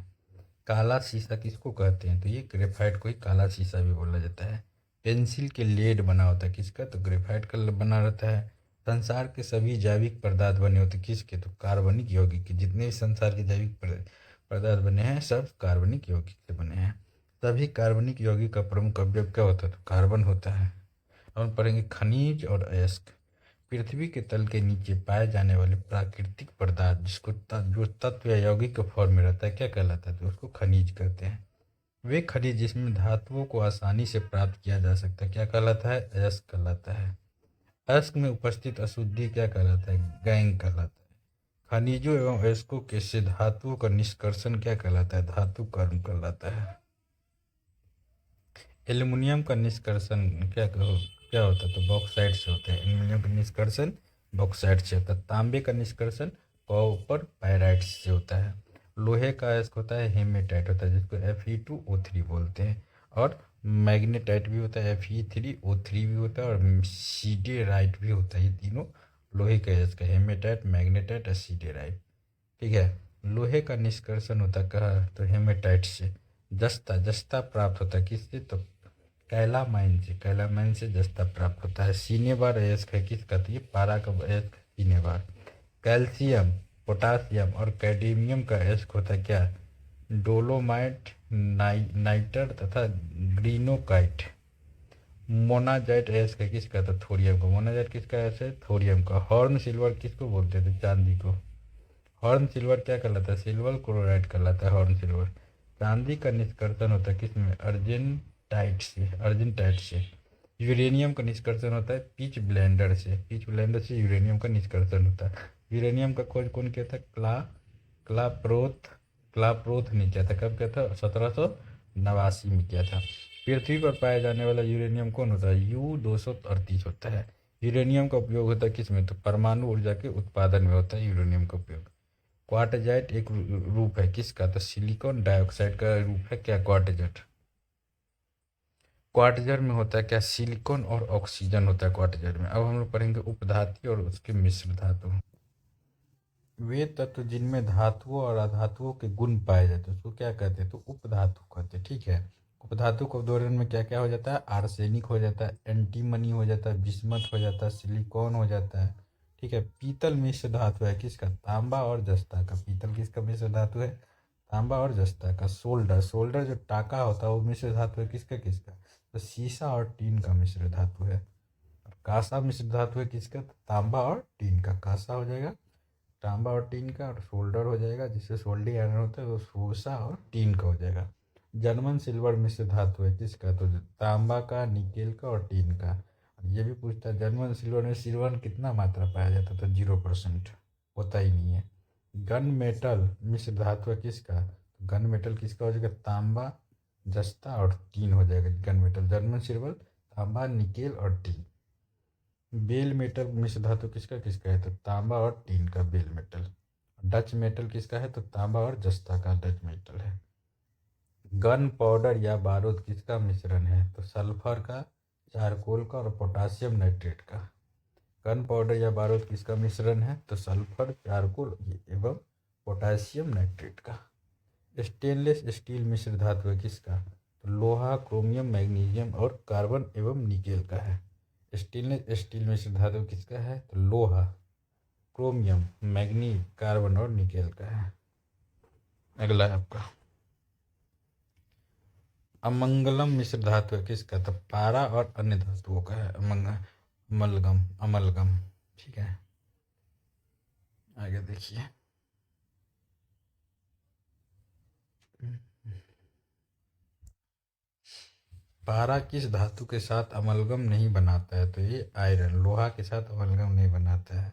काला शीशा किसको कहते हैं, तो ये ग्रेफाइट को ही काला शीशा भी बोला जाता है। पेंसिल के लेड बना होता है किसका, तो ग्रेफाइट का बना रहता है। संसार के सभी जैविक पदार्थ बने होते किसके, तो कार्बनिक यौगिक के। जितने भी संसार के जैविक पदार्थ बने हैं सब कार्बनिक यौगिक से बने हैं। सभी कार्बनिक यौगिक का प्रमुख अवयव क्या होता है, तो कार्बन होता है। अब हम पढ़ेंगे खनिज और अयस्क। पृथ्वी के तल के नीचे पाए जाने वाले प्राकृतिक पदार्थ जिसको जो तत्व या यौगिक के फॉर्म में रहता है क्या कहलाता है, तो उसको खनिज कहते हैं। वे खनिज जिसमें धातुओं को आसानी से प्राप्त किया जा सकता है क्या कहलाता है, अयस्क कहलाता है। अयस्क में उपस्थित अशुद्धि क्या कहलाता है, गैंग कहलाता है। खनिजों एवं अयस्कों के से धातुओं का निष्कर्षण क्या कहलाता है, धातु कर्म कहलाता है। एल्युमिनियम का निष्कर्षण क्या होता है, तो बॉक्साइट से होता है। एल्युमिनियम का निष्कर्षण बॉक्साइट से होता है। तांबे का निष्कर्षण कॉपर पायराइट से होता है। लोहे का अयस्क होता है हेमेटाइट होता है, जिसको Fe2O3 बोलते हैं। और मैग्नेटाइट भी होता है, Fe3O3 भी होता है, और सीडेराइट भी होता है। ये तीनों लोहे का अयस्क है, हेमेटाइट, मैग्नेटाइट और सीडेराइट। ठीक है। लोहे का निष्कर्षण होता है कहाँ, तो हेमेटाइट से। जस्ता प्राप्त होता है किससे, तो कैलामाइन से। कैलामाइन से जस्ता प्राप्त होता है। सीनेबार अयस्क है किसका, तो ये पारा का अयस्क सीनेबार। कैल्शियम, पोटासियम और कैडमियम का अयस्क होता है क्या, डोलोमाइट, नाइटर तथा ग्रीनोकाइट। मोनाजाइट अयस्क है किसका, तो थोरियम का। मोनाजाइट किसका अयस्क है, थोरियम का। हॉर्न सिल्वर किसको बोलते थे, चांदी को। हॉर्न सिल्वर क्या कहलाता है, सिल्वर क्लोराइड कहलाता है हॉर्न सिल्वर। चांदी का निष्कर्षण होता है किसमें, अर्जेंटाइट से। यूरेनियम का निष्कर्षण होता है पिच ब्लेंडर से। पिच ब्लेंडर से यूरेनियम का निष्कर्षण होता है। यूरेनियम का खोज कौन किया था, क्लाप्रोथ ने किया था। कब किया था, 1789 में किया था। पृथ्वी पर पाया जाने वाला यूरेनियम कौन होता है, U-238 होता है। यूरेनियम का उपयोग होता है किसमें, तो परमाणु ऊर्जा के उत्पादन में होता है यूरेनियम का उपयोग। क्वार्टजाइट एक रूप है किसका, तो सिलिकॉन डाइऑक्साइड का रूप है क्या, क्वार्टजाइट। क्वार्टजर में होता है क्या, सिलिकॉन और ऑक्सीजन होता है क्वार्टजर में। अब हम लोग पढ़ेंगे उपधातु और उसके मिश्र धातु। वे तत्व जिनमें धातुओं और अधातुओं के गुण पाए जाते हैं उसको क्या कहते हैं, तो उपधातु कहते हैं। ठीक है। उपधातु को उदाहरण में क्या क्या हो जाता है, आर्सेनिक हो जाता है, एंटीमनी हो जाता है, बिस्मथ हो जाता है, सिलिकॉन हो जाता है। ठीक है। पीतल मिश्र धातु है किसका, तांबा और जस्ता का। पीतल किसका मिश्र धातु है, तांबा और जस्ता का। सोल्डर जो टाका होता है वो मिश्र धातु है किसका किसका, तो सीसा और टीन का मिश्र धातु है। और कांसा मिश्र धातु है किसका, तो तांबा और टीन का। कांसा हो जाएगा तांबा और टीन का, और सोल्डर हो जाएगा जिससे सोल्डिंग आयरन होता है वो सोसा और टीन का हो जाएगा। जर्मन सिल्वर मिश्र धातु है किसका, तो तांबा का, निकेल का और टीन का। ये भी पूछता है जर्मन सिल्वर में सिल्वर कितना मात्रा पाया जाता है, तो 0% होता ही नहीं है। गन मेटल मिश्र धातु है किसका, तो गन मेटल किसका हो जाएगा, तांबा, जस्ता और टीन हो जाएगा गन मेटल। जर्मन सिल्वर तांबा, निकेल और टीन। बेल मेटल मिश्र धातु किसका किसका है, तो तांबा और टीन का बेल मेटल। डच मेटल किसका है, तो तांबा और जस्ता का डच मेटल है। गन पाउडर या बारूद किसका मिश्रण है, तो सल्फर का, चारकोल का और पोटासियम नाइट्रेट का। गन पाउडर या बारूद किसका मिश्रण है, तो सल्फर, चारकोल एवं पोटासियम नाइट्रेट का। स्टेनलेस स्टील मिश्र धातु है किसका, तो लोहा, क्रोमियम, मैग्नीशियम और कार्बन एवं निकेल का है। स्टेनलेस स्टील मिश्र धातु किसका है, तो लोहा, क्रोमियम, मैग्नीज, कार्बन और निकेल का है। अगला है आपका अमंगलम मिश्र धातु है किसका, तो पारा और अन्य धातुओं का है। अमलगम। ठीक है, आगे देखिए। पारा किस धातु के साथ अमलगम नहीं बनाता है? तो ये आयरन, लोहा के साथ अमलगम नहीं बनाता है।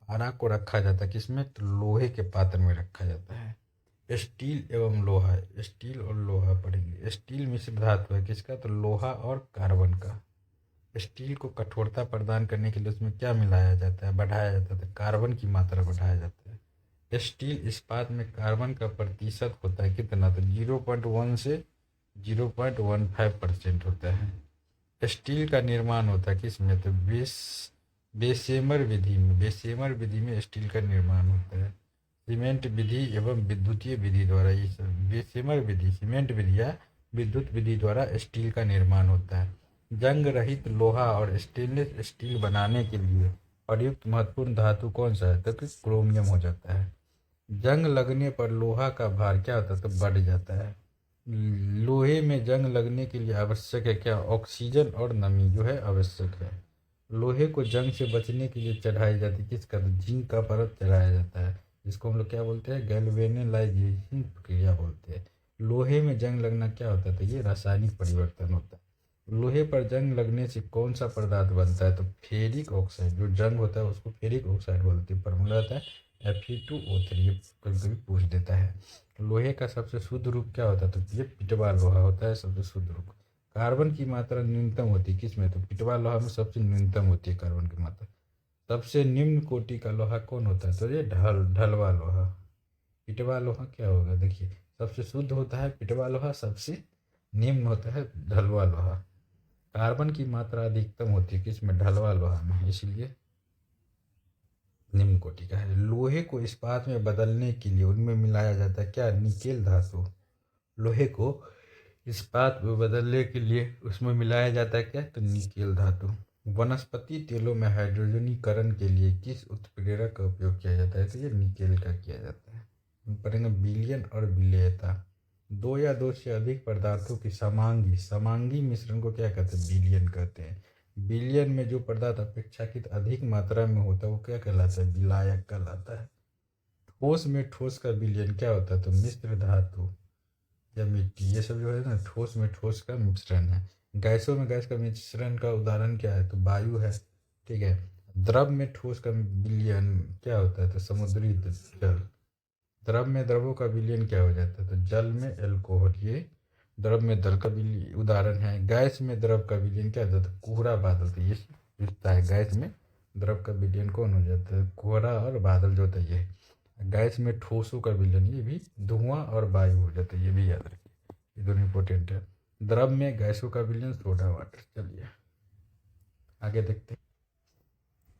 पारा को रखा जाता है किसमें? तो लोहे के पात्र में रखा जाता है। स्टील एवं लोहा, स्टील और लोहा पढ़ेंगे। स्टील मिश्र धातु है किसका? तो लोहा और कार्बन का। स्टील को कठोरता प्रदान करने के लिए उसमें क्या मिलाया जाता है? बढ़ाया जाता है, तो कार्बन की मात्रा बढ़ाया जाता है। स्टील इस्पात में कार्बन का प्रतिशत होता है कितना? तो 0.1 से 0.15% होता है। स्टील का निर्माण होता है किसमें? तो बेशेमर विधि में। बेशेमर विधि में स्टील का निर्माण होता है। सीमेंट विधि एवं विद्युतीय विधि द्वारा, ये सब बेशेमर विधि, सीमेंट विधि या विद्युत विधि द्वारा स्टील का निर्माण होता है। जंग रहित लोहा और स्टेनलेस स्टील बनाने के लिए प्रयुक्त महत्वपूर्ण धातु कौन सा है? तो क्रोमियम हो जाता है। जंग लगने पर लोहा का भार क्या होता है? तो बढ़ जाता है। लोहे में जंग लगने के लिए आवश्यक है क्या? ऑक्सीजन और नमी जो है आवश्यक है। लोहे को जंग से बचने के लिए चढ़ाई जाती है किसका? तो जिंक का परत चढ़ाया जाता है, जिसको हम लोग क्या बोलते हैं? गैल्वेनाइजेशन प्रक्रिया बोलते हैं। लोहे में जंग लगना क्या होता है? तो ये रासायनिक परिवर्तन होता है। लोहे पर जंग लगने से कौन सा पदार्थ बनता है? तो फेरिक ऑक्साइड। जो जंग होता है उसको फेरिक ऑक्साइड बोलते हैं। फॉर्मूला होता है Fe2O3। ये कभी कभी पूछ देता है। लोहे का सबसे शुद्ध रूप क्या होता है? तो ये पिटवा लोहा होता है सबसे शुद्ध रूप। कार्बन की मात्रा न्यूनतम होती है किसमें? तो पिटवा लोहा में सबसे न्यूनतम होती है कार्बन की मात्रा। सबसे निम्न कोटि का लोहा कौन होता है? तो ये ढलवा लोहा। पिटवा लोहा क्या होगा? देखिए, सबसे शुद्ध होता है पिटवा लोहा, सबसे निम्न होता है ढलवा लोहा। कार्बन की मात्रा अधिकतम होती है किसमें? ढलवा लोहा में, इसलिए निम्न कोटि का है। लोहे को इस्पात में बदलने के लिए उनमें मिलाया जाता है क्या? निकेल धातु। लोहे को इस्पात में बदलने के लिए उसमें मिलाया जाता है क्या? तो निकेल धातु। वनस्पति तेलों में हाइड्रोजनीकरण के लिए किस उत्प्रेरक का उपयोग किया जाता है? तो ये निकेल का किया जाता है। हम पढ़ेंगे विलयन और विलेयता। दो या दो से अधिक पदार्थों की समांगी मिश्रण को क्या कहते हैं? विलयन कहते हैं। विलयन में जो पदार्थ अपेक्षाकृत अधिक मात्रा में होता है वो क्या कहलाता है? विलायक कहलाता है। ठोस में ठोस का विलयन क्या होता है? तो मिश्र धातु या मिट्टी, ये सब जो है ना ठोस में ठोस का मिश्रण है। गैसों में गैस का मिश्रण का उदाहरण क्या है? तो वायु है। ठीक है। द्रव में ठोस का विलयन क्या होता है? तो समुद्री जल। द्रव में द्रवों का विलयन क्या हो जाता है? तो जल में एल्कोहल। ये द्रव में जल का उदाहरण है। गैस में द्रव का विलयन क्या होता है? तो कोहरा बादल। तो ये रिश्ता है। गैस में द्रव का विलयन कौन हो जाता है? कोहरा और बादल जो होता है ये। गैस में ठोसों का विलयन ये भी धुआं और वायु हो जाता है, ये भी याद रखिए, ये दोनों इंपॉर्टेंट है। द्रव में गैसों का विलयन सोडा वाटर। चलिए आगे देखते हैं।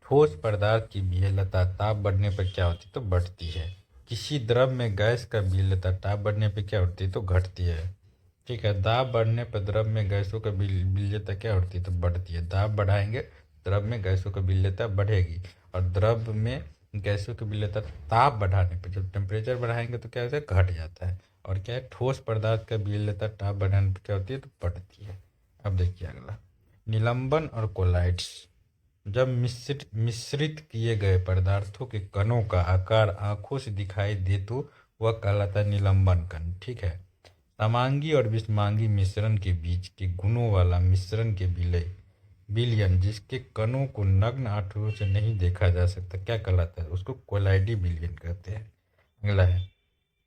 ठोस पदार्थ की विलयनता ताप बढ़ने पर क्या होती है? तो बढ़ती है। किसी द्रव में गैस का विलयनता ताप बढ़ने पर क्या होती है? तो घटती है। ठीक है। दाब बढ़ने पर द्रव में गैसों का विलयनता क्या होती है? तो बढ़ती है। दाब बढ़ाएंगे द्रव में गैसों की विलयनता बढ़ेगी, और द्रव में गैसों की विलयनता ताप बढ़ाने पर, जब टेम्परेचर बढ़ाएंगे तो क्या होता है? घट जाता है। और क्या है? ठोस पदार्थ का विलयनता ताप बढ़ाने पर क्या होती है? तो बढ़ती है। अब देखिए अगला, निलंबन और कोलाइड्स। जब मिश्रित किए गए पदार्थों के कणों का आकार आंखों से दिखाई दे तो वह कहलाता है निलंबन कण। ठीक है। समांगी और विषमांगी मिश्रण के बीच के गुणों वाला मिश्रण के विलयन जिसके कणों को नग्न आंखों से नहीं देखा जा सकता क्या कहलाता है? उसको कोलाइडी विलयन कहते हैं। अगला है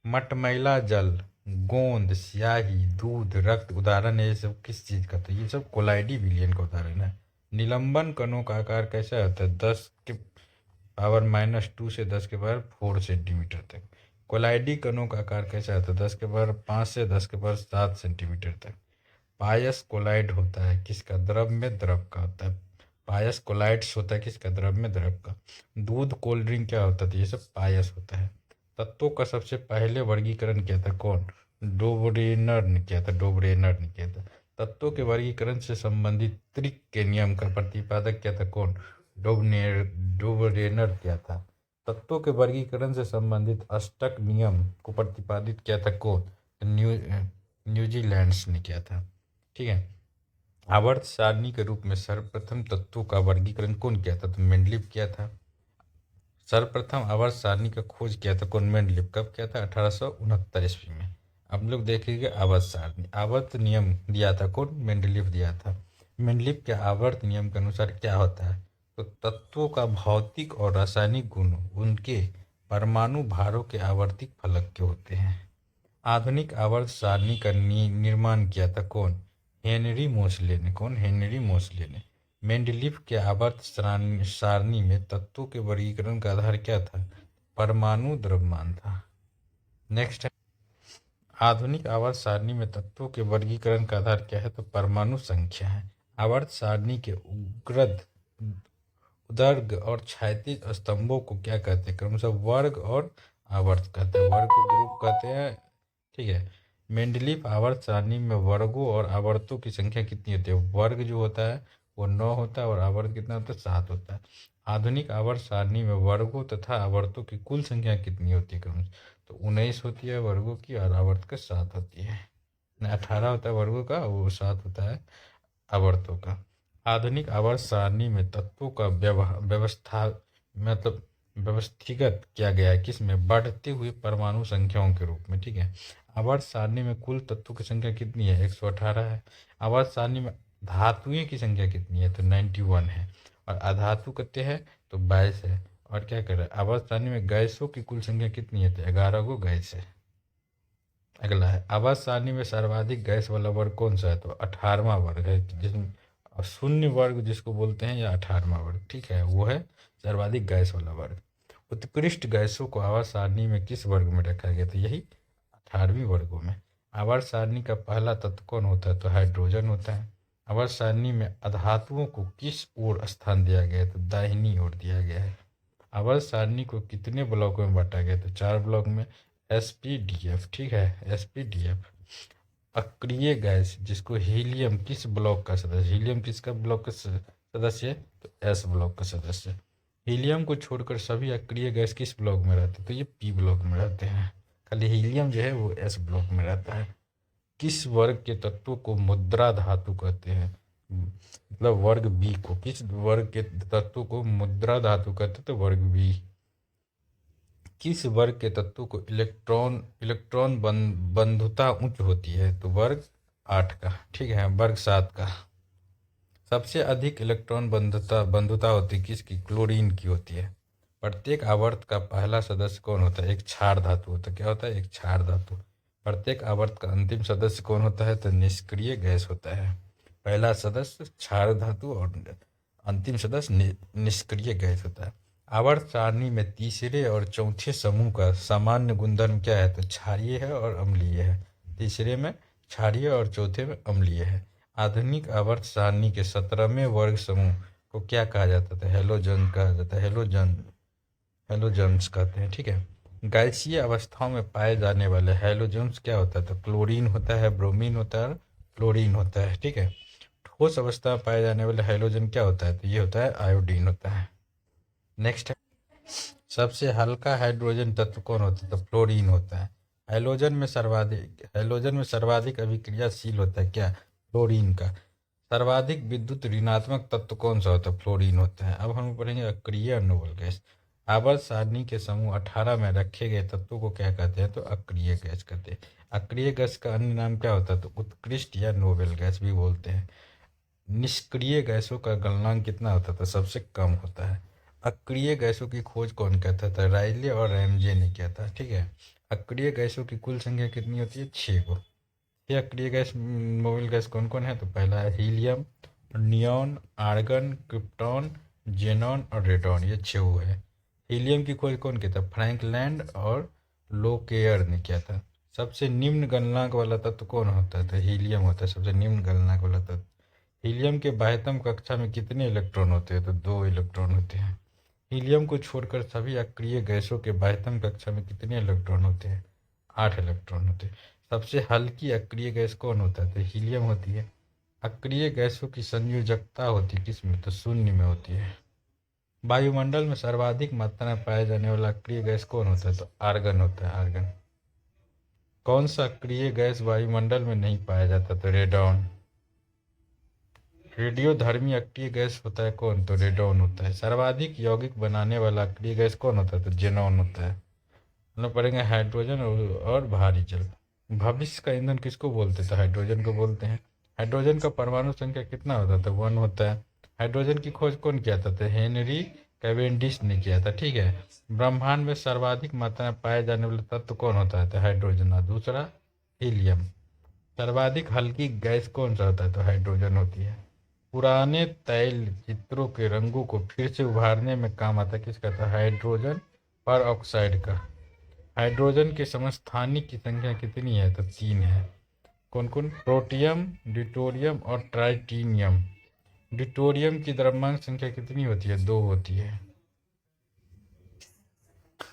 मटमैला जल, गोंद, स्याही, दूध, रक्त उदाहरण है ये सब किस चीज का? तो ये सब कोलाइडी विलयन का उदाहरण है। निलंबन कणों का आकार कैसा होता है? 10⁻⁻2 से 10⁻4 सेंटीमीटर तक। कोलाइडी कणों का आकार कैसा होता है? 10⁻5 से 10⁻7 सेंटीमीटर तक। पायस कोलाइड होता है किसका? द्रव में द्रव का होता है। पायस कोलाइड्स होता है किसका? द्रव में द्रव का। दूध, कोल्ड ड्रिंक क्या होता है? ये सब पायस होता है। तत्वों का सबसे पहले वर्गीकरण किया था कौन? डोब्रेनर ने किया था। डोब्रेनर ने किया था। तत्वों के वर्गीकरण से संबंधित त्रिक के नियम का प्रतिपादक किया था कौन? डोब्रेनर किया था। तत्वों के वर्गीकरण से संबंधित अष्टक नियम को प्रतिपादित किया था कौन? न्यूजीलैंड्स ने किया था। ठीक है। आवर्त सारणी के रूप में सर्वप्रथम तत्वों का वर्गीकरण कौन किया था? तो मेंडलीव किया था। सर्वप्रथम आवर्त सारणी का खोज किया था कौन? मेंडलीव। कब किया था? 1869 ईस्वी में। अब लोग देखेंगे आवर्त सारणी। आवर्त नियम दिया था कौन? मेंडलीव दिया था। मेंडलीव के आवर्त नियम के अनुसार क्या होता है? तो तत्वों का भौतिक और रासायनिक गुण उनके परमाणु भारों के आवर्तिक फलक के होते हैं। आधुनिक आवर्त सारणी का निर्माण किया था कौन? हेनरी मोसले ने। कौन? हेनरी मोसले ने। मेंडलीव के आवर्त सारणी में तत्वों के वर्गीकरण का आधार क्या था? परमाणु द्रव्यमान था। नेक्स्ट है, आधुनिक आवर्त सारणी में तत्वों के वर्गीकरण का आधार क्या है? तो परमाणु संख्या है। आवर्त सारणी के उग्रद ऊर्ध्व और क्षैतिज स्तंभों को क्या कहते हैं? क्रमशः वर्ग और आवर्त कहते हैं। वर्ग को ग्रुप कहते हैं। ठीक है। मेंडलीव आवर्त सारणी में वर्गों और आवर्तों की संख्या कितनी होती है? वर्ग जो होता है वो 9 होता है और आवर्त कितना होता है? 7 होता है। आधुनिक आवर्त सारणी में वर्गों तथा आवर्तों की कुल संख्या कितनी होती है क्रमशः? तो 19 होती है वर्गों की और आवर्त का 7 होती है। 18 होता है वर्गों का, वो 7 होता है आवर्तों का। आधुनिक आवर्त सारणी में तत्वों का व्यवस्था मतलब व्यवस्थिगत किया गया है किसमें? बढ़ते हुए परमाणु संख्याओं के रूप में। ठीक है। आवर्त सारणी में कुल तत्वों की संख्या कितनी है? 118 है। आवर्त सारणी में धातुएं की संख्या कितनी है? तो 91 है। और अधातु कितने हैं? तो 22 है। और क्या कर रहा है? आवर्त सारणी में गैसों की कुल संख्या कितनी है? तो 11 गो गैस है। अगला है, आवास सारणी में सर्वाधिक गैस वाला वर्ग कौन सा है? तो 18वां वर्ग है, जिसमें शून्य वर्ग जिसको बोलते हैं, या 18वां वर्ग। ठीक है, वो है सर्वाधिक गैस वाला वर्ग। उत्कृष्ट गैसों को आवास सारणी में किस वर्ग में रखा गया? तो यही 18वीं वर्गों में। आवास सारणी का पहला तत्व कौन होता है? तो हाइड्रोजन होता है। आवास सारणी में अधातुओं को किस ओर स्थान दिया गया है? तो दाहिनी ओर दिया गया है। आवर्त सारणी को कितने ब्लॉकों में बांटा गया? तो 4 ब्लॉक में। SPDF। ठीक है, SPDF। अक्रिय गैस जिसको हीलियम किस ब्लॉक का सदस्य? हीलियम किसका ब्लॉक का सदस्य है? तो S ब्लॉक का सदस्य। हीलियम को छोड़कर सभी अक्रिय गैस किस ब्लॉक में रहते हैं? तो ये P ब्लॉक में रहते हैं। खाली हीलियम जो है वो S ब्लॉक में रहता है। किस वर्ग के तत्वों को मुद्रा धातु कहते हैं? मतलब वर्ग बी को। किस वर्ग के तत्वों को मुद्रा धातु कहते हैं? तो वर्ग बी। किस वर्ग के तत्वों को इलेक्ट्रॉन बंधुता उच्च होती है? तो वर्ग 8 का। ठीक है, वर्ग 7 का। सबसे अधिक इलेक्ट्रॉन बंधुता होती है किसकी? क्लोरीन की होती है। प्रत्येक आवर्त का पहला सदस्य कौन होता है? एक क्षार धातु होता है। क्या होता है? एक क्षार धातु। प्रत्येक आवर्त का अंतिम सदस्य कौन होता है? तो निष्क्रिय गैस होता है। पहला सदस्य क्षार धातु और अंतिम सदस्य निष्क्रिय गैस होता है। आवर्त सारणी में तीसरे और चौथे समूह का सामान्य गुणधर्म क्या है? तो क्षारीय है और अम्लीय है। तीसरे में क्षारीय और चौथे में अम्लीय है। आधुनिक आवर्त सारणी के 17वें वर्ग समूह को क्या कहा जाता था? हेलोजन कहा जाता है। हेलोजन्स कहते हैं। ठीक है। गैसीय अवस्थाओं में पाए जाने वाले हेलोजन्स क्या होता है? तो क्लोरीन होता है, ब्रोमीन होता है, फ्लोरीन होता है। ठीक है। ठोस अवस्था में पाए जाने वाले हेलोजन क्या होता है? तो ये होता है आयोडीन होता है। नेक्स्ट है, सबसे हल्का हाइड्रोजन तत्व कौन होता है? तो फ्लोरीन होता है। हेलोजन में सर्वाधिक अभिक्रियाशील होता है क्या? फ्लोरीन का। सर्वाधिक विद्युत ऋणात्मक तत्व कौन सा होता है? फ्लोरीन होता है। अब हम पढ़ेंगे अक्रिय और नोबल गैस। आवर्त सारणी के समूह 18 में रखे गए तत्वों को क्या कहते हैं? तो अक्रिय गैस कहते हैं। अक्रिय गैस का अन्य नाम क्या होता है? तो उत्कृष्ट या नोबेल गैस भी बोलते हैं। निष्क्रिय गैसों का गलनांक कितना होता था? सबसे कम होता है। अक्रिय गैसों की खोज कौन करता था? रायले और रैमजे ने किया था। ठीक है। अक्रिय गैसों की कुल संख्या कितनी होती है? 6 को। ये अक्रिय गैस मोबिल गैस कौन कौन है? तो पहला है helium, neon, argon, krypton, xenon और रेडॉन। ये 6 है। हीलियम की खोज कौन किया था? फ्रैंक लैंड और लोकेयर ने किया था। सबसे निम्न गलनांक वाला तत्व कौन होता है? तो हीलियम होता है सबसे निम्न गलनांक वाला तत्व। हीलियम के बाह्यतम कक्षा में कितने इलेक्ट्रॉन होते हैं? तो 2 इलेक्ट्रॉन होते हैं। हीलियम को छोड़कर सभी अक्रिय गैसों के बाह्यतम कक्षा में कितने इलेक्ट्रॉन होते हैं? 8 इलेक्ट्रॉन होते हैं। सबसे हल्की अक्रिय गैस कौन होता है? तो हीलियम होती है। अक्रिय गैसों की संयोजकता होती है किसमें? तो शून्य में होती है। वायुमंडल में सर्वाधिक मात्रा में पाया जाने वाला अक्रिय गैस कौन होता है? तो आर्गन होता है। आर्गन। कौन सा अक्रिय गैस वायुमंडल में नहीं पाया जाता? तो रेडॉन। रेडियोधर्मी अक्रिय गैस होता है कौन? तो रेडॉन होता है। सर्वाधिक यौगिक बनाने वाला अक्रिय गैस कौन होता है? तो जेनॉन होता है। मतलब पढ़ेंगे हाइड्रोजन और भारी जल। भविष्य का ईंधन किसको बोलते हैं? तो हाइड्रोजन को बोलते हैं। हाइड्रोजन का परमाणु संख्या कितना होता था? 1 होता है। हाइड्रोजन की खोज कौन किया था? तो हेनरी कैवेंडिश ने किया था। ठीक है। ब्रह्मांड में सर्वाधिक मात्रा में पाए जाने वाला तत्व कौन होता है? तो हाइड्रोजन। और दूसरा हीलियम। सर्वाधिक हल्की गैस कौन सा होता है? तो हाइड्रोजन होती है। पुराने तैल चित्रों के रंगों को फिर से उभारने में काम आता है किसका? था हाइड्रोजन पर ऑक्साइड का। हाइड्रोजन के समस्थानिक की संख्या कितनी है? तो 3 है। कौन कौन? प्रोटियम, ड्यूटेरियम और ट्राइटिनियम। ड्यूटेरियम की द्रव्यमान संख्या कितनी होती है? 2 होती है।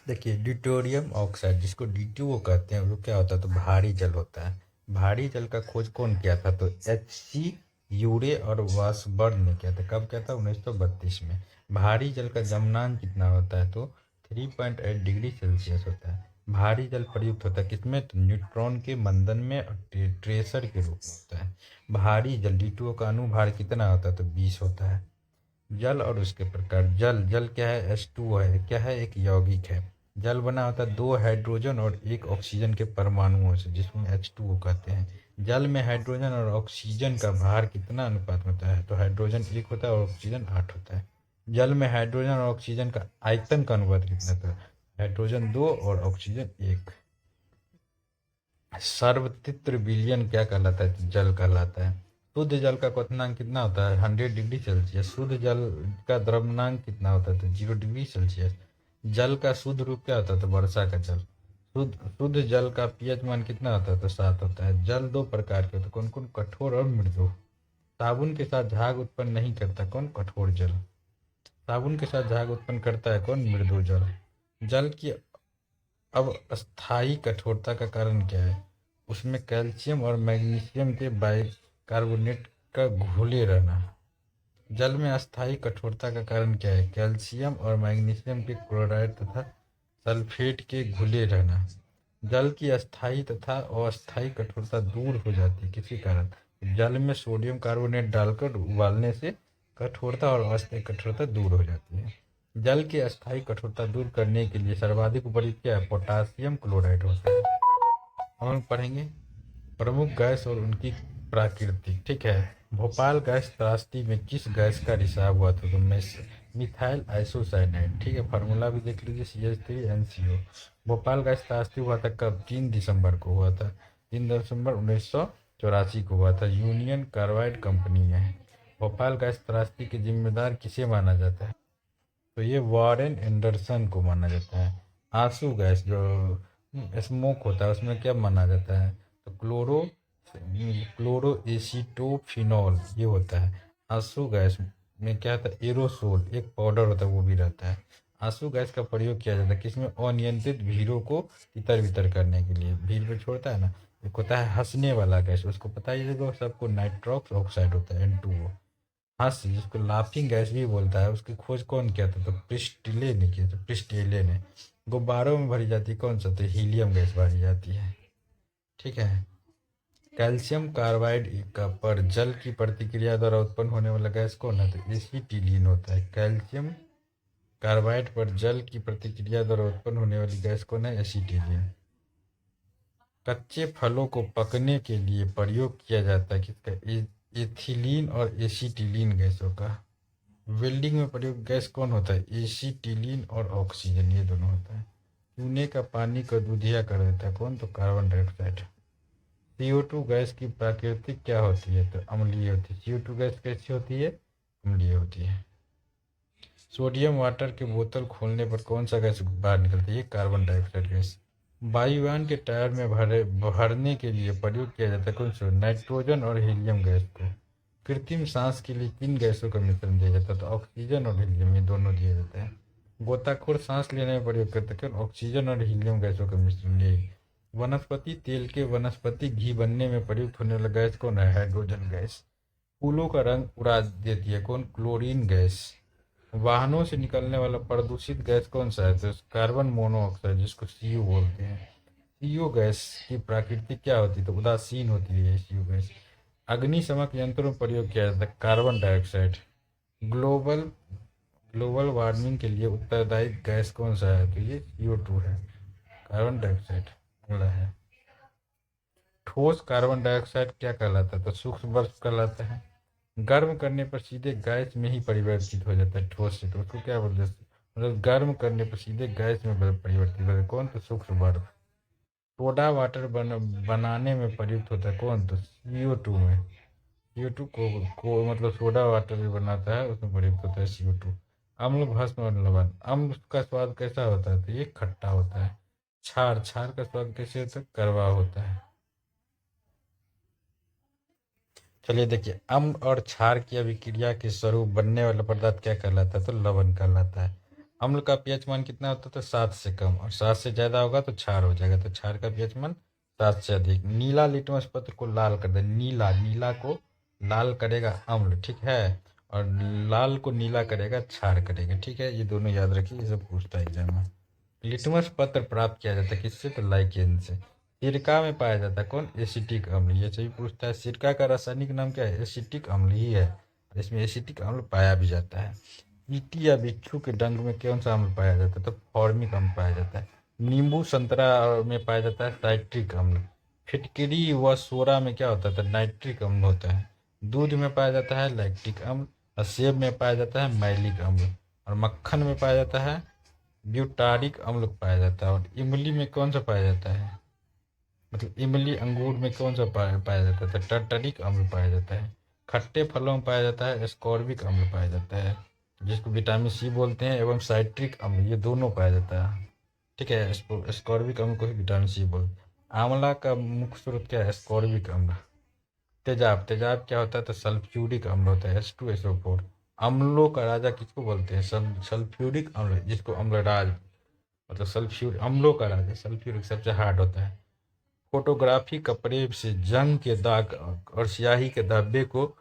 देखिए ड्यूटेरियम ऑक्साइड जिसको D2O कहते हैं वो क्या होता है? तो भारी जल होता है। भारी जल का खोज कौन किया था? तो HC यूरे और वाशबर्न ने किया था। कब किया था? 1932 में। भारी जल का जमनांक कितना होता है? तो 3.8 डिग्री सेल्सियस होता है। भारी जल प्रयुक्त होता है किसमें? तो न्यूट्रॉन के मंदन में और ट्रेसर के रूप में होता है। भारी जल D2O का अनुभार कितना होता है? तो 20 होता है। जल और उसके प्रकार। जल क्या है? H2O है। क्या है? एक यौगिक है। जल बना होता है 2 हाइड्रोजन और 1 ऑक्सीजन के परमाणुओं से जिसमें H2O कहते हैं। जल में हाइड्रोजन और ऑक्सीजन का भार कितना अनुपात में होता है? तो हाइड्रोजन 1 होता है और ऑक्सीजन 8 होता है। जल में हाइड्रोजन और ऑक्सीजन का आयतन का अनुपात कितना था? हाइड्रोजन 2 और ऑक्सीजन 1। सर्वत्र विलयन क्या कहलाता है? तो जल कहलाता है। शुद्ध जल का क्वथनांक कितना होता है? 100 डिग्री सेल्सियस। शुद्ध जल का द्रव्यमाप कितना होता है? तो 0 डिग्री सेल्सियस। जल का शुद्ध रूप क्या होता है? तो वर्षा का जल। शुद्ध जल का पीएच मान कितना होता है? तो 7 होता है। जल 2 प्रकार के होते हैं कौन कौन? कठोर और मृदु। साबुन के साथ झाग उत्पन्न नहीं करता कौन? कठोर जल। साबुन के साथ झाग उत्पन्न करता है कौन? मृदु जल। जल की अब अस्थायी कठोरता का कारण क्या है? उसमें कैल्शियम और मैग्नीशियम के बाइकार्बोनेट का घुले रहना। जल में अस्थायी कठोरता का कारण क्या है? कैल्शियम और मैग्नीशियम के क्लोराइड तथा सल्फेट के घुले रहना। जल की अस्थायी तथा अस्थायी कठोरता दूर हो जाती है किसी कारण? जल में सोडियम कार्बोनेट डालकर उबालने से कठोरता और अस्थायी कठोरता दूर हो जाती है। जल की अस्थायी कठोरता दूर करने के लिए सर्वाधिक उपयुक्त क्या है? पोटासियम क्लोराइड होता है। हम लोग पढ़ेंगे प्रमुख गैस और उनकी प्राकृतिक। ठीक है। भोपाल गैस त्रासदी में किस गैस का रिसाव हुआ था? तो मिथाइल आइसोसाइनाइड। ठीक है। फार्मूला भी देख लीजिए CH3NCO। भोपाल गैस त्रासदी हुआ था कब? 3 दिसंबर को हुआ था। 3 दिसंबर 1984 को हुआ था। यूनियन कार्बाइड कंपनी में। भोपाल गैस त्रासदी के जिम्मेदार किसे माना जाता है? तो ये वॉरेन एंडरसन को माना जाता है। आंसू गैस जो स्मोक होता है उसमें क्या माना जाता है? तो क्लोरो एसीटोफिनॉल ये होता है। आंसू गैस में क्या होता है? एरोसोल एक पाउडर होता है वो भी रहता है। आंसू गैस का प्रयोग किया जाता है किसमें? अनियंत्रित भीड़ों को तितर बितर करने के लिए। भीड़ पे छोड़ता है ना, एक होता है हंसने वाला गैस, उसको पता ही है सबको, नाइट्रोक्स ऑक्साइड होता है N2O। हंस जिसको लाफिंग गैस भी बोलता है उसकी खोज कौन किया था? तो प्रिस्टिले ने किया था। प्रिस्टिले ने। गुब्बारों में भरी जाती कौन सा? तो हीलियम गैस भरी जाती है। ठीक है। कैल्शियम कार्बाइड का पर जल की प्रतिक्रिया द्वारा उत्पन्न होने वाला गैस कौन है? तो एसीटिलीन होता है। कैल्शियम कार्बाइड पर जल की प्रतिक्रिया द्वारा उत्पन्न होने वाली गैस कौन है? एसीटिलीन। कच्चे फलों को पकने के लिए प्रयोग किया जाता है किसका? एथिलीन और एसीटिलीन गैसों का। वेल्डिंग में प्रयुक्त गैस कौन होता है? एसीटिलीन और ऑक्सीजन ये दोनों होता है। चूने का पानी को दूधिया कर देता है कौन? तो कार्बन डाइऑक्साइड। CO2 गैस की प्राकृतिक क्या होती है? तो अम्लीय होती है। CO2 गैस कैसी होती है? अम्लीय होती है। सोडियम वाटर की बोतल खोलने पर कौन सा गैस बाहर निकलती है? Carbon dioxide gas. वायुयान के टायर में भरने के लिए प्रयोग किया जाता है कौन सा? नाइट्रोजन और हीलियम गैस को। कृत्रिम सांस के लिए किन गैसों का मिश्रण दिया जाता है? तो ऑक्सीजन और हीलियम ये दोनों दिया जाता है। गोताखोर सांस लेने में प्रयोग करते हैं ऑक्सीजन और हीलियम गैसों का मिश्रण लिए। वनस्पति तेल के वनस्पति घी बनने में प्रयुक्त होने वाला गैस कौन है? Hydrogen gas. फूलों का रंग उड़ा देती है कौन? Chlorine gas. वाहनों से निकलने वाला प्रदूषित गैस कौन सा है? तो कार्बन मोनोऑक्साइड जिसको CO बोलते हैं। CO गैस की प्रकृति क्या होती है? तो उदासीन होती है CO गैस। अग्निशमक यंत्रों में प्रयोग किया जाता है carbon dioxide. Global global warming के लिए उत्तरदायी गैस कौन सा है? तो ये CO2 है। कार्बन डाइऑक्साइड अगला है। ठोस कार्बन डाइऑक्साइड क्या कहलाता है? तो सूक्ष्म बर्फ कहलाता है। गर्म करने पर सीधे गैस में ही परिवर्तित हो जाता है ठोस से, तो उसको क्या बोलते हैं? मतलब गर्म करने पर सीधे गैस में परिवर्तित हो जाता है कौन? तो सूक्ष्म बर्फ। सोडा वाटर बनाने में प्रयुक्त होता है कौन? तो CO2 में। CO2 को मतलब सोडा वाटर भी बनाता है, उसमें प्रयुक्त होता है CO2। अम्ल भस्म और लवण। अम्ल का स्वाद कैसा होता है? तो ये खट्टा होता है। क्षार क्षार का स्वाद कैसे होता है? कड़वा होता है। चलिए देखिए, अम्ल और क्षार की अभिक्रिया के स्वरूप बनने वाला पदार्थ क्या कहलाता है? तो लवण कहलाता है। अम्ल का पीएच मान कितना होता है? तो 7 से कम, और 7 से ज्यादा होगा तो क्षार हो जाएगा, तो क्षार का पीएच मान 7 से अधिक। नीला लिटमस पत्र को लाल कर दे। नीला नीला को लाल करेगा अम्ल, ठीक है, और लाल को नीला करेगा क्षार करेगा, ठीक है। ये दोनों याद रखिए, ये सब पूछता है एग्जाम में। लिटमस पत्र प्राप्त किया जाता है किससे? तो लाइकेन से। सिरका में पाया जाता है कौन? एसिटिक अम्ल। ये सभी पूछता है। सिरका का रासायनिक नाम क्या है? एसिटिक अम्ल ही है, और इसमें एसिटिक अम्ल पाया भी जाता है। चींटी या बिच्छू के डंक में कौन सा अम्ल पाया जाता है? तो फॉर्मिक अम्ल पाया जाता है। नींबू संतरा में पाया जाता है साइट्रिक अम्ल। फिटकरी व सोरा में क्या होता है? तो नाइट्रिक अम्ल होता है। दूध में पाया जाता है लैक्टिक अम्ल, और सेब में पाया जाता है मैलिक अम्ल, और मक्खन में पाया जाता है ब्यूटारिक अम्ल पाया जाता है। और इमली में कौन सा पाया जाता है? मतलब इमली अंगूर में कौन सा पाया जाता है? तो टर्टरिक अम्ल पाया जाता है। खट्टे फलों में पाया जाता है एस्कॉर्बिक अम्ल पाया जाता है, जिसको विटामिन C बोलते हैं, एवं साइट्रिक अम्ल, ये दोनों पाया जाता है, ठीक है। एस्कॉर्बिक अम्ल को ही विटामिन C बोलते हैं। आंवला का मुख्य स्रोत क्या है? एस्कॉर्बिक अम्ल। तेजाब तेजाब क्या होता है? तो सल्फ्यूरिक अम्ल होता है, H2SO4। अम्लों का राजा किसको बोलते हैं? सल्फ्यूरिक अम्ल, जिसको अम्लराज, मतलब सल्फ्यूर अम्लों का राजा। सल्फ्यूरिक सबसे हार्ड होता है। फोटोग्राफी कपड़े से जंग के दाग और स्याही के धब्बे को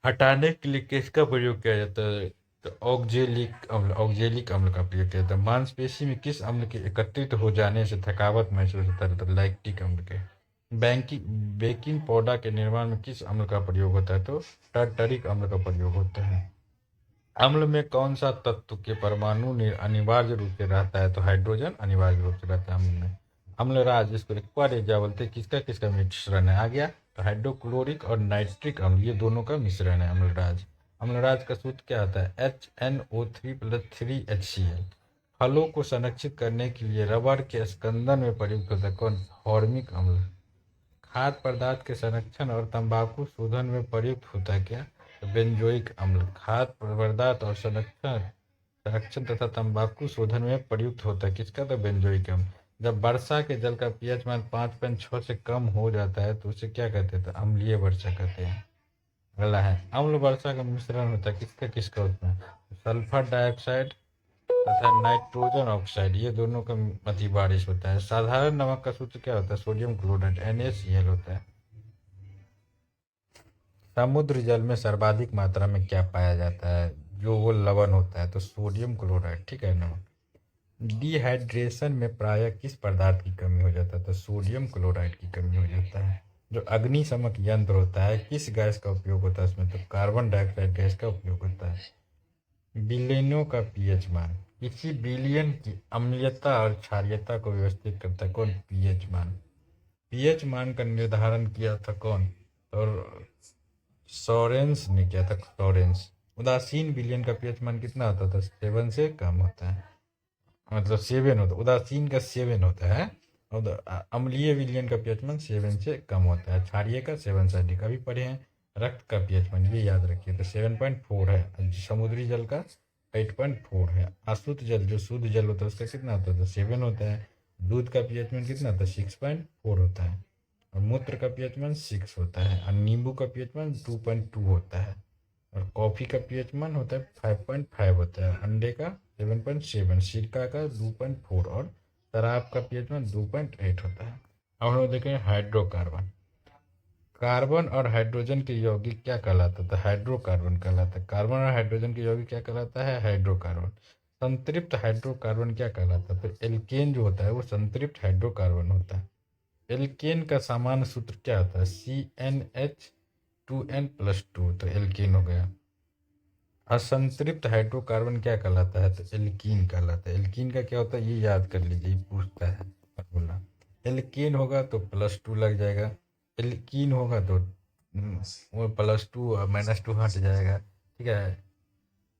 हटाने के लिए किसका प्रयोग किया जाता है? तो ऑक्जेलिक अम्ल का प्रयोग किया जाता है। मांसपेशी में किस अम्ल के एकत्रित हो जाने से थकावट महसूस होता है? तो लैक्टिक अम्ल के। बेकिंग पाउडर के निर्माण में किस अम्ल का प्रयोग होता है? तो टार्टरिक अम्ल का प्रयोग होता है। अम्ल में कौन सा तत्व के परमाणु अनिवार्य रूप से रहता है? तो हाइड्रोजन अनिवार्य रूप से रहता है अम्ल में। अम्लराज, जिसको एक्वा रेजा बोलते हैं, किसका किसका मिश्रण है? आ गया, तो हाइड्रोक्लोरिक और नाइट्रिक अम्ल, ये दोनों का मिश्रण है अम्लराज। अम्लराज का सूत्र क्या होता है? HNO3+3HCl। फलों को संरक्षित करने के लिए रबर के स्कंदन में प्रयुक्त होता है कौन? फॉर्मिक अम्ल। खाद्य पदार्थ के संरक्षण और तंबाकू शोधन में प्रयुक्त होता है क्या? तो बेंजोइक अम्ल। खाद्य पदार्थ और संरक्षण संरक्षण तथा तंबाकू शोधन में प्रयुक्त होता है किसका? तो बेंजोइक अम्ल। जब वर्षा के जल का पीएच मान 5.6 से कम हो जाता है तो उसे क्या कहते हैं? तो अम्लीय वर्षा कहते हैं। अगला है, अम्ल वर्षा का मिश्रण होता है किसका किसका? उसमें सल्फर डाइऑक्साइड तथा नाइट्रोजन ऑक्साइड, ये दोनों का अति बारिश होता है। साधारण नमक का सूत्र क्या होता है? सोडियम क्लोराइड, NaCl होता है। समुद्र जल में सर्वाधिक मात्रा में क्या पाया जाता है? जो वो लवण होता है, तो सोडियम क्लोराइड, ठीक है। नमक। डिहाइड्रेशन में प्रायः किस पदार्थ की कमी हो जाता है? तो सोडियम क्लोराइड की कमी हो जाता है। जो अग्निशमक यंत्र होता है किस गैस का उपयोग होता है उसमें? तो कार्बन डाइऑक्साइड गैस का उपयोग होता है। बिलियनों का पीएच मान। किसी बिलियन की अम्लीयता और क्षारीयता को व्यवस्थित करता है कौन? पीएच मान। पीएच मान का निर्धारण किया था कौन? और सोरेंस ने किया था, सोरेंस। उदासीन विलयन का पीएच मान कितना होता था? 7 से कम होता है, मतलब 7 होता है। उदासीन का 7 होता है, और अम्लीय विलयन का पीएच मान 7 से कम होता है। क्षारीय का 7 से अधिक। अभी पढ़े हैं। रक्त का पीएच मान, ये याद रखिए, तो 7.4 है। समुद्री जल का 8.4 है। अशुद्ध जल, जो शुद्ध जल होता है, उसका कितना होता है? तो 7 होता है। दूध का पीएच मान कितना होता है? 6.4 होता है। और मूत्र का पीएच मान 6 होता है। और नींबू का पीएच मान 2.2 होता है। और कॉफ़ी का पीएच मान होता है 5.5 होता है। अंडे का 7.7, सिरका का 2.4, और शराब का पीएच मान 2.8 होता है। अब हम लोग देखें हाइड्रोकार्बन। कार्बन और हाइड्रोजन के यौगिक क्या कहलाता था? हाइड्रोकार्बन कहलाता है। कार्बन और हाइड्रोजन के यौगिक क्या कहलाता है? हाइड्रोकार्बन। संतृप्त हाइड्रोकार्बन क्या कहलाता है? तो एल्केन जो होता है वो संतृप्त हाइड्रोकार्बन होता है। एल्केन का सामान्य सूत्र क्या होता है? CnH 2n+2 तो एल्कीन हो गया। असंतृप्त हाइड्रोकार्बन क्या कहलाता है? तो एल्कीन कहलाता है। एल्कीन का क्या होता है ये याद कर लीजिए, ये पूछता है फॉर्मूला। एल्कीन होगा तो +2 लग जाएगा, एल्कीन होगा तो वो +2 और -2 हट जाएगा। ठीक है,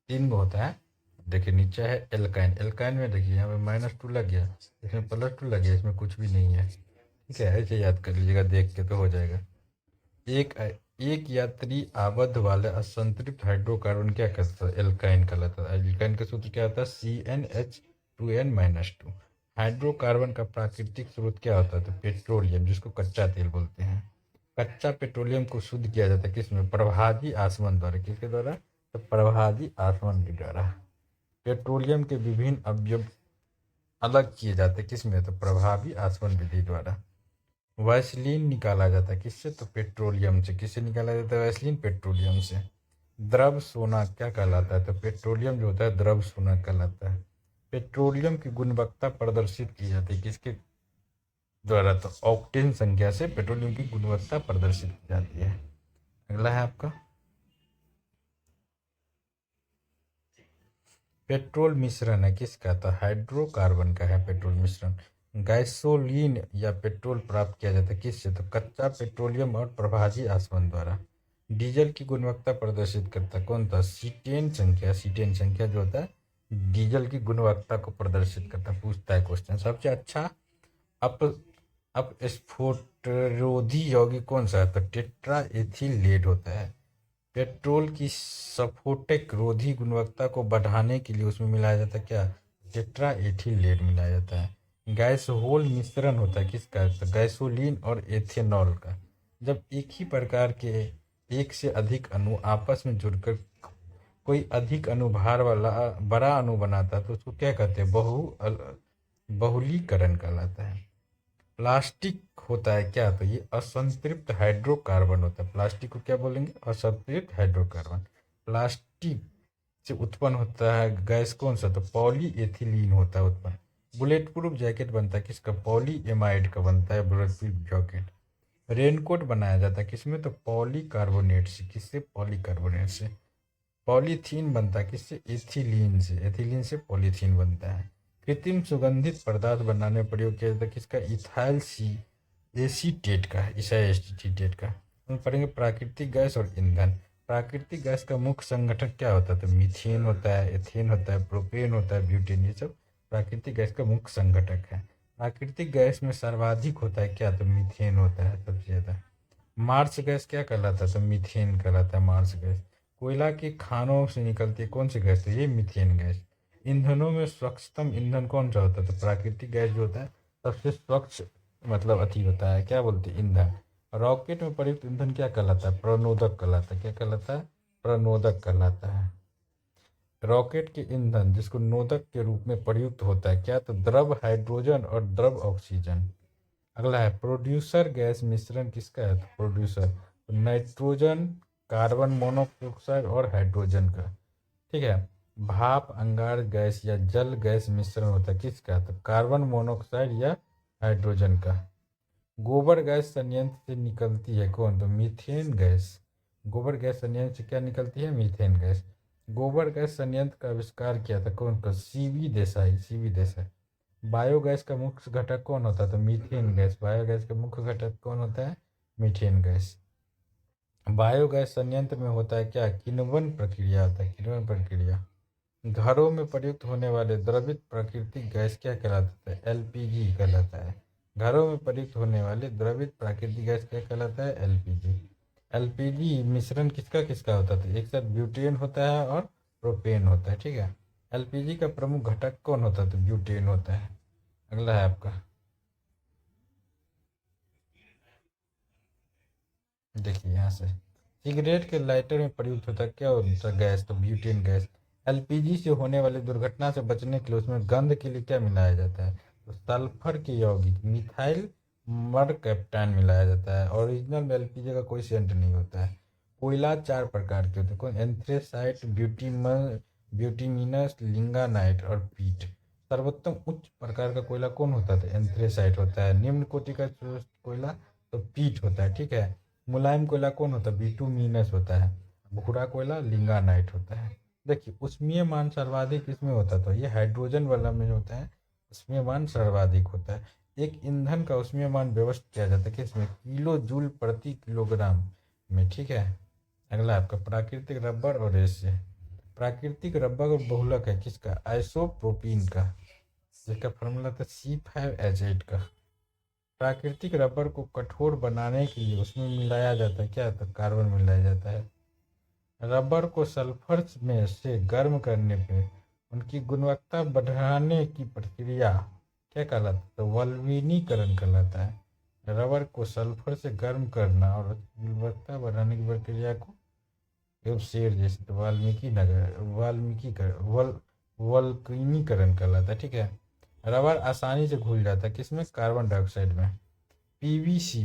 3 गो होता है। देखिए नीचे है एल्काइन, एल्काइन में देखिए यहाँ पे -2 लग गया, इसमें +2 लग गया, इसमें कुछ भी नहीं है। ठीक है, ऐसे याद कर लीजिएगा, देख के तो हो जाएगा। एक एक यात्री आबद्ध वाले असंतृप्त हाइड्रोकार्बन क्या कहता है? एल्काइन कहलाता है। एल्काइन का सूत्र क्या होता है? CnH2n-2। हाइड्रोकार्बन का प्राकृतिक स्रोत क्या होता है? तो पेट्रोलियम, जिसको कच्चा तेल बोलते हैं। कच्चा पेट्रोलियम को शुद्ध किया जाता है किसमें? प्रवाही आसवन द्वारा। किसके द्वारा? तो प्रवाही आसवन के द्वारा। पेट्रोलियम के विभिन्न अवयव अलग किए जाते हैं किसमें? तो प्रभावी आसवन विधि द्वारा। वैसलीन निकाला जाता है किससे? तो पेट्रोलियम से। किससे निकाला जाता है वैसलीन? पेट्रोलियम से। द्रव सोना क्या कहलाता है? तो पेट्रोलियम जो होता है द्रव सोना कहलाता है। पेट्रोलियम की गुणवत्ता प्रदर्शित की जाती है किसके द्वारा? तो ऑक्टेन संख्या से पेट्रोलियम की गुणवत्ता प्रदर्शित की जाती है। अगला है आपका पेट्रोल मिश्रण है किसका? तो हाइड्रोकार्बन का है पेट्रोल मिश्रण। गैसोलीन या पेट्रोल प्राप्त किया जाता है किससे? तो कच्चा पेट्रोलियम और प्रभाजी आसवन द्वारा। डीजल की गुणवत्ता प्रदर्शित करता है कौन था? सीटेन संख्या। सीटेन संख्या जो होता है डीजल की गुणवत्ता को प्रदर्शित करता है। पूछता है क्वेश्चन। सबसे अच्छा अप अपस्फोटरोधी यौगिक कौन सा है? तो टेट्रा एथिल लेड होता है। पेट्रोल की सफोटक रोधी गुणवत्ता को बढ़ाने के लिए उसमें मिलाया जाता है क्या? टेट्रा एथिल लेड मिलाया जाता है। गैसोहोल मिश्रण होता है किसका? तो गैसोलीन और एथेनॉल का। जब एक ही प्रकार के एक से अधिक अणु आपस में जुड़कर कोई अधिक अनुभार वाला बड़ा अणु बनाता है तो उसको क्या कहते हैं? बहुलीकरण कहलाता है। प्लास्टिक होता है क्या? तो ये असंतृप्त हाइड्रोकार्बन होता है। प्लास्टिक को क्या बोलेंगे? असंतृप्त हाइड्रोकार्बन। प्लास्टिक से उत्पन्न होता है गैस कौन सा? तो पॉलीएथिलीन होता है उत्पन्न। बुलेट प्रूफ जैकेट बनता है किसका? पॉलीएमाइड का बनता है बुलेट प्रूफ जैकेट। रेनकोट बनाया जाता है किसमें? तो पॉलीकार्बोनेट से। किससे? पॉलीकार्बोनेट से। पॉलीथीन बनता है किससे? एथिलीन से। एथिलीन से पॉलीथीन बनता है। कृत्रिम सुगंधित पदार्थ बनाने में प्रयोग किया जाता है किसका? इथाइल सी एसीटेट का। इसाइल एसीटेट का। हम पढ़ेंगे प्राकृतिक गैस और ईंधन। प्राकृतिक गैस का मुख्य संगठन क्या होता है? तो मीथेन होता है, एथेन होता है, प्रोपेन होता है, ब्यूटेन। ये सब प्राकृतिक गैस का मुख्य संगठक है। प्राकृतिक गैस में सर्वाधिक होता है क्या? तो मीथेन होता है सबसे ज़्यादा। मार्स गैस क्या कहलाता है? तो मीथेन कहलाता है मार्स गैस। कोयला के खानों से निकलती है कौन सी गैस? तो ये मीथेन गैस। ईंधनों में स्वच्छतम ईंधन कौन सा होता है? तो प्राकृतिक गैस जो होता है सबसे स्वच्छ मतलब अति होता है। क्या बोलते हैं? ईंधन। रॉकेट में प्रयुक्त ईंधन क्या कहलाता है? प्रणोदक कहलाता है। क्या कहलाता है? प्रणोदक कहलाता है। रॉकेट के ईंधन जिसको नोदक के रूप में प्रयुक्त होता है क्या? तो द्रव हाइड्रोजन और द्रव ऑक्सीजन। अगला है प्रोड्यूसर गैस मिश्रण किसका है? तो प्रोड्यूसर नाइट्रोजन, कार्बन मोनोऑक्साइड और हाइड्रोजन का। ठीक है। भाप अंगार गैस या जल गैस मिश्रण होता है किसका? तो कार्बन मोनोऑक्साइड या हाइड्रोजन का। गोबर गैस संयंत्र से निकलती है कौन? तो मीथेन गैस। गोबर गैस संयंत्र से क्या निकलती है? Methane gas. गोबर गैस संयंत्र का आविष्कार किया था कौन? का CV Desai. CV Desai. Biogas का मुख्य घटक कौन होता है? तो मीथेन गैस। बायोगैस का मुख्य घटक कौन होता है? Methane gas. बायोगैस संयंत्र में होता है क्या? किण्वन प्रक्रिया होता है। किण्वन प्रक्रिया। घरों में प्रयुक्त होने वाले द्रवित प्राकृतिक गैस क्या कहलाता है? एलपीजी कहलाता है। घरों में प्रयुक्त होने वाले द्रवित प्राकृतिक गैस क्या कहलाता है? एलपीजी। एलपीजी मिश्रण किसका किसका होता है? तो एक साथ ब्यूटेन होता है और प्रोपेन होता है। ठीक है। एलपीजी का प्रमुख घटक कौन होता है? तो ब्यूटेन होता है। अगला है आपका देखिए यहाँ से सिगरेट के लाइटर में प्रयुक्त होता है क्या होता है? गैस। तो ब्यूटेन गैस। एलपीजी से होने वाली दुर्घटना से बचने के लिए उसमें गंध के लिए क्या मिलाया जाता है? तो सल्फर के यौगिक मिथाइल मरकैप्टान मिलाया जाता है। ओरिजिनल में एलपीजी का कोई सेंट नहीं होता है। कोयला 4 प्रकार के होते हैं कौन? एंथ्रेसाइट, ब्यूटिमिनस, लिंगानाइट और पीट। सर्वोत्तम उच्च प्रकार का कोयला कौन होता है? तो एंथ्रेसाइट होता है। निम्न कोटि का कोयला तो पीट होता है। ठीक है। मुलायम कोयला कौन होता है? बिटुमिनस होता है। भूरा कोयला लिंगानाइट होता है। देखिए ऊष्मीय मान सर्वाधिक किसमें होता है? तो ये हाइड्रोजन वाला में जो होता है ऊष्मीय मान सर्वाधिक होता है। एक ईंधन का ऊष्मीय मान व्यवस्थित किया जाता है किसमें? किलो जूल प्रति किलोग्राम में। ठीक है, अगला आपका प्राकृतिक रबर और रेशे। प्राकृतिक रबर बहुलक है किसका? आइसोप्रोपीन का, जिसका फॉर्मूला था C5H8 का। प्राकृतिक रबर को कठोर बनाने के लिए उसमें मिलाया जाता है क्या? तो कार्बन मिलाया जाता है। रबर को सल्फर में से गर्म करने पे उनकी गुणवत्ता बढ़ाने की प्रक्रिया क्या कहलाता है? तो वल्वीनीकरण कहलाता है। रबर को सल्फर से गर्म करना और गुणवत्ता बढ़ाने की प्रक्रिया को एवं शेर जैसे तो वल्कनीकरण कहलाता है। ठीक है, रबर आसानी से घुल जाता है किसमें? कार्बन डाइऑक्साइड में। पीवीसी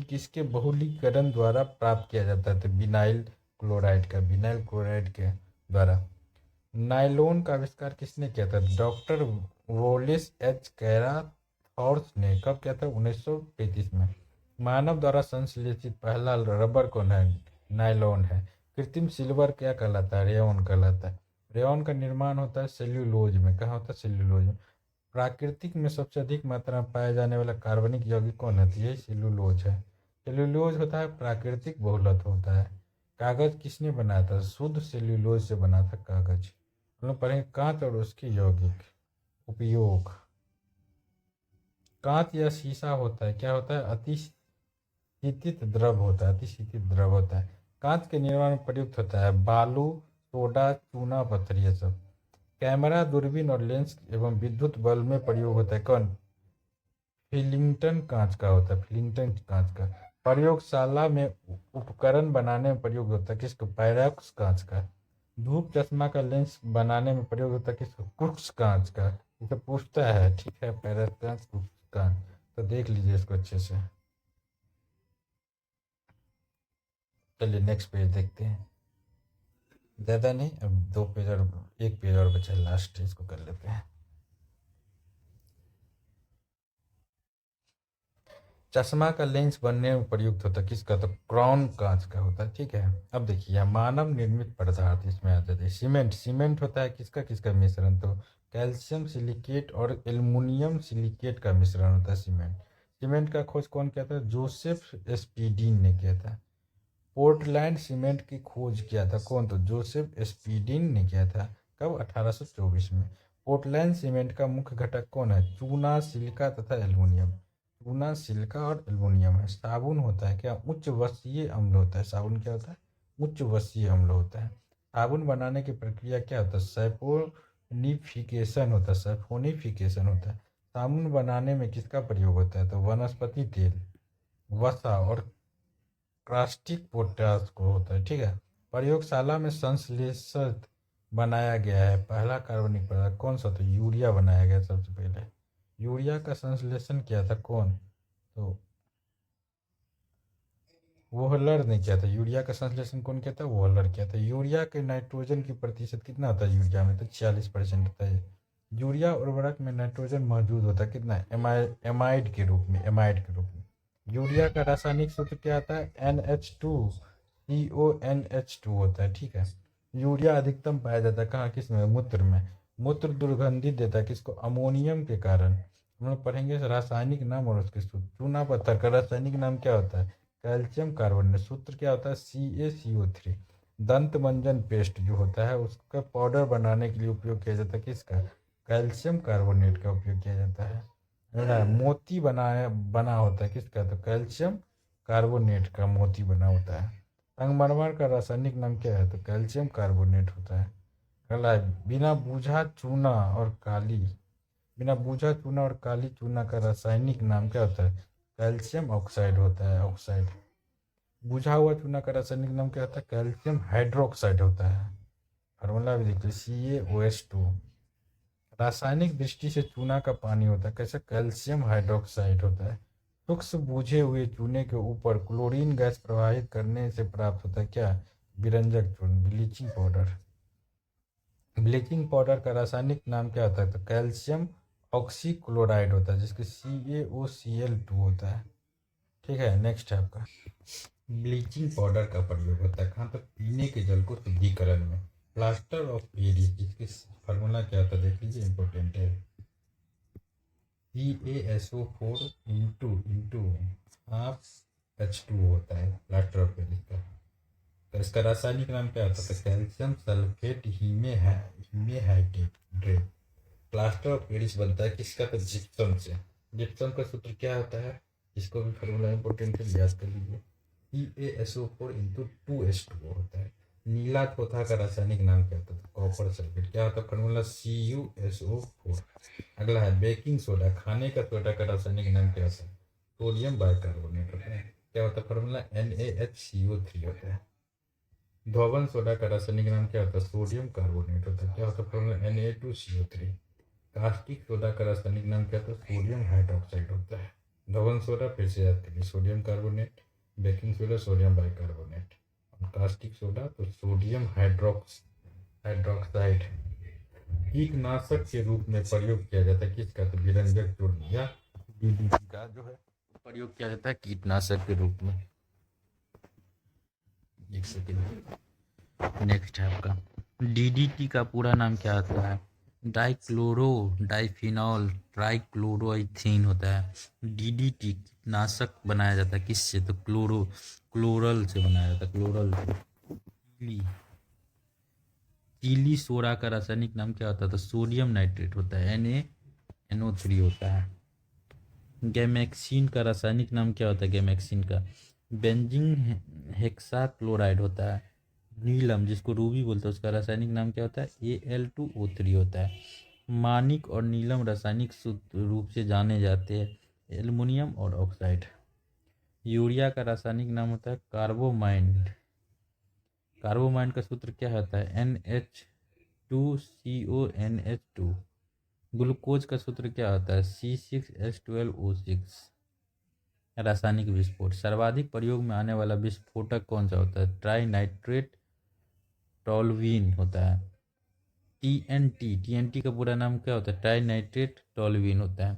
किसके बहुलीकरण द्वारा प्राप्त किया जाता है? तो विनाइल क्लोराइड के द्वारा। नायलॉन का आविष्कार किसने किया था? डॉक्टर वोलेस एच कैराथॉर्स ने कब किया था? 1935 में। मानव द्वारा संश्लेषित पहला रबर कौन है? नायलॉन है। कृत्रिम सिल्वर क्या कहलाता है? रेयॉन कहलाता है। रेयॉन का निर्माण होता है सेल्यूलोज में। कहाँ होता है? सेल्यूलोज में। प्राकृतिक में सबसे अधिक मात्रा में पाया जाने वाला कार्बनिक यौगिक कौन है? तो यही सेल्यूलोज है। सेल्यूलोज होता है प्राकृतिक बहुलक होता है। कागज किसने बनाया था? शुद्ध सेल्यूलोज से बना था कागज। हम लोग पढ़ेंगे कांच और उसके यौगिक उपयोग। कांच या शीशा होता है क्या होता है? अतिशीतित द्रव होता है। अतिशीतित द्रव होता है। कांच के निर्माण में प्रयुक्त होता है बालू, सोडा, चूना, पत्थर, ये सब। कैमरा, दूरबीन और लेंस एवं विद्युत बल्ब में प्रयोग होता है कौन? फिलिंगटन कांच का होता है। फिलिंगटन कांच का। प्रयोगशाला में उपकरण बनाने में प्रयोग होता है किसका? पायरॉक्स कांच का। धूप चश्मा का लेंस बनाने में प्रयोग होता है किसका? क्रूक्स कांच का। ये तो पूछता है। ठीक है, पायरॉक्स कांच, क्रूक्स कांच, तो देख लीजिए इसको अच्छे से। चलिए नेक्स्ट पेज देखते हैं। ज़्यादा नहीं, अब 2 पेज और 1 पेज और बचा है, लास्ट इसको कर लेते हैं। चश्मा का लेंस बनने में प्रयुक्त होता है किसका? तो क्राउन कांच का होता है। ठीक है, अब देखिए मानव निर्मित पदार्थ इसमें आ जाते हैं। सीमेंट होता है किसका किसका मिश्रण? तो कैल्शियम सिलिकेट और एल्युमिनियम सिलिकेट का मिश्रण होता है सीमेंट का खोज कौन किया था? जोसेफ एस्पीडीन ने किया था। पोर्टलैंड सीमेंट की खोज किया था कौन? तो जोसेफ एस्पीडीन ने किया था। कब? 1824 में। पोर्टलैंड सीमेंट का मुख्य घटक कौन है? चूना, सिलिका तथा एल्युमिनियम। चूना, सिलिका और एल्युमिनियम है। साबुन होता है क्या? उच्च वसीय अम्ल होता है। साबुन क्या होता है? उच्च वसीय अम्ल होता है। साबुन बनाने की प्रक्रिया क्या होता है? सैपोनिफिकेशन होता है। सैपोनिफिकेशन होता है। साबुन बनाने में किसका प्रयोग होता है? तो वनस्पति तेल, वसा और कास्टिक पोटाश को होता है। ठीक है, प्रयोगशाला में संश्लेषित बनाया गया है पहला कार्बनिक पदार्थ कौन सा? तो यूरिया बनाया गया सबसे पहले। यूरिया का संश्लेषण किया था कौन? तो वोहलर ने किया था। यूरिया का संश्लेषण कौन किया था? वोहलर किया था। यूरिया के नाइट्रोजन की प्रतिशत कितना होता है यूरिया में? तो 46% होता है। यूरिया उर्वरक में नाइट्रोजन मौजूद होता है कितना? एमाइड के रूप में। यूरिया का रासायनिक सूत्र क्या आता है? NH2CONH2 होता है। ठीक है, यूरिया अधिकतम पाया जाता है कहाँ किसमें? मूत्र में। मूत्र दुर्गंधित देता है किसको? अमोनियम के कारण। हम लोग पढ़ेंगे रासायनिक नाम और उसके सूत्र। चूना पत्थर का रासायनिक नाम क्या होता है? Calcium carbonate. सूत्र क्या होता है? CaCO3। दंत मंजन पेस्ट जो होता है उसका पाउडर बनाने के लिए उपयोग किया जाता है किसका? कैल्शियम कार्बोनेट का उपयोग किया जाता है। मोती बना होता है किसका? तो कैल्शियम कार्बोनेट का मोती बना होता है। संगमरमर का रासायनिक नाम क्या है? तो कैल्शियम कार्बोनेट होता है। अगला है बिना बूझा चूना और काली चूना का रासायनिक नाम क्या होता है? कैल्शियम ऑक्साइड होता है। ऑक्साइड। बुझा हुआ चूना का रासायनिक नाम क्या होता है? कैल्शियम हाइड्रोक्साइड होता है। फार्मूला भी देख लीजिए CaOH2। रासायनिक दृष्टि से चूना का पानी होता है कैसे? कैल्शियम हाइड्रोक्साइड होता है। सूक्ष्म बूझे हुए चूने के ऊपर क्लोरीन गैस प्रवाहित करने से प्राप्त होता है क्या? विरंजक चूर्ण, ब्लीचिंग पाउडर का रासायनिक नाम क्या होता है? तो कैल्शियम ऑक्सीक्लोराइड होता है जिसके CaOCl2 होता है। ठीक है, नेक्स्ट है आपका ब्लीचिंग पाउडर का प्रयोग होता है कहाँ? तो पीने के जल को शुद्धिकरण में। प्लास्टर ऑफ पेरिस, इसकी फार्मूला क्या होता है देख लीजिए, इंपॉर्टेंट है। CaSO4 into into half H2O होता है प्लास्टर ऑफ पेरिस का। तो इसका रासायनिक नाम क्या होता है? तो calcium sulphate hemihydrate. Plaster of Paris बनता है किसका? तो जिप्सम से। जिप्सम का सूत्र क्या होता है? इसको भी फार्मूला इंपॉर्टेंट है, याद कर लीजिए। CaSO4 इंटू 2H2O होता है। नीला पोथा का रासायनिक नाम क्या होता है? तो कॉपर सल्फेट। क्या होता है फार्मूला? CuSO4। अगला है बेकिंग सोडा, खाने का सोडा का रासायनिक नाम क्या होता है? सोडियम बाइकार्बोनेट होता है। क्या होता है फार्मूला? NaHCO3 होता है। धोवन सोडा का रासायनिक नाम क्या होता है? सोडियम कार्बोनेट होता है। क्या होता है फार्मूला? Na2CO3। कास्टिक सोडा का रासायनिक नाम क्या होता है? सोडियम हाइड्रोक्साइड होता है। धवन सोडा फिर से याद करिए, sodium carbonate. Baking soda sodium bicarbonate. और कास्टिक सोडा तो सोडियम हाइड्रोक्साइड। कीटनाशक के रूप में प्रयोग किया जाता है किसका? तो विरंजक चूर्ण या DDT का जो है प्रयोग किया जाता है कीटनाशक के रूप में। एक सेकेंड, नेक्स्ट है आपका DDT का पूरा नाम क्या होता है? डाइक्लोरो डाइफिनॉल ट्राइक्लोरोइथीन होता है। DDT कीटनाशक बनाया जाता है किससे? तो क्लोरल से बनाया जाता है, क्लोरल से। चीली सोडा का रासायनिक नाम क्या होता है? तो सोडियम नाइट्रेट होता है, NaNO3 होता है। गैमेक्सिन का रासायनिक नाम क्या होता है? गैमेक्सिन का बेंजीन हेक्साक्लोराइड होता है। नीलम जिसको रूबी बोलते हैं उसका रासायनिक नाम क्या होता है? Al2O3 होता है। मानिक और नीलम रासायनिक रूप से जाने जाते हैं, एल्युमिनियम और ऑक्साइड। यूरिया का रासायनिक नाम होता है कार्बोमाइंड। कार्बोमाइंड का सूत्र क्या होता है? NH2CONH2। ग्लूकोज का सूत्र क्या होता है? C6H12O6। रासायनिक विस्फोट, सर्वाधिक प्रयोग में आने वाला विस्फोटक कौन सा होता है? ट्राई नाइट्रेट टॉल्यूवीन होता है। TNT का पूरा नाम क्या होता है? ट्राई नाइट्रेट टॉल्यूवीन होता है।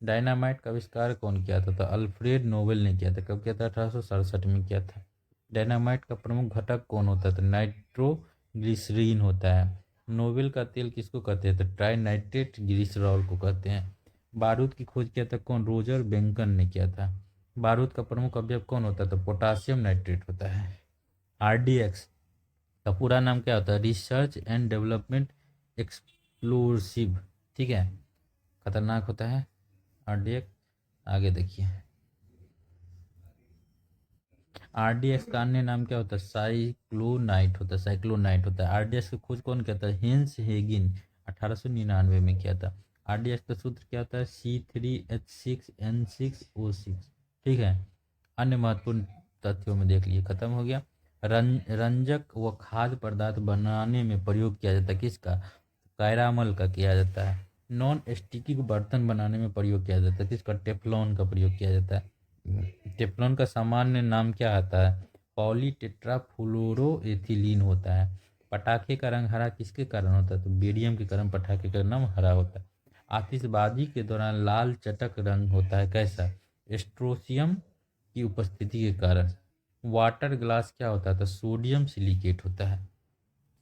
डायनामाइट का आविष्कार कौन किया था? तो अल्फ्रेड नोबेल ने किया था। कब किया था? 1867 में किया था। डायनामाइट का प्रमुख घटक कौन होता है? तो नाइट्रोग्लिसरीन होता है। नोबेल का तेल किसको कहते हैं? तो ट्राई नाइट्रेट ग्लिसरॉल को कहते हैं। बारूद की खोज किया था कौन? रोजर बेंकन ने किया था। बारूद का प्रमुख अवयव कौन होता है? तो पोटासियम नाइट्रेट होता है। RDX का पूरा नाम क्या होता है? Research and development explosive. ठीक है, खतरनाक होता है RDX। आगे देखिए, RDX का अन्य नाम क्या होता है? साइक्लोनाइट होता है। RDX की खोज कौन किया था? हेंस हेगिन 1899 में किया था। RDX का सूत्र क्या होता है? C3H6N6O6। ठीक है, अन्य महत्वपूर्ण तथ्यों में देख लिए, खत्म हो गया। रंजक व खाद्य पदार्थ बनाने में प्रयोग किया जाता है किसका? कैरामल का किया जाता है। नॉन स्टिकी बर्तन बनाने में प्रयोग किया जाता है किसका? टेफ्लॉन का प्रयोग किया जाता है। टेफ्लॉन का सामान्य नाम क्या आता है? पॉलीटेट्राफ्लोरोएथिलीन होता है। पटाखे का रंग हरा किसके कारण होता है? तो बेरियम के कारण पटाखे का नाम हरा होता है। आतिशबाजी के दौरान लाल चटक रंग होता है, कैसा? स्ट्रोसियम की उपस्थिति के कारण। वाटर ग्लास क्या होता है? तो सोडियम सिलिकेट होता है।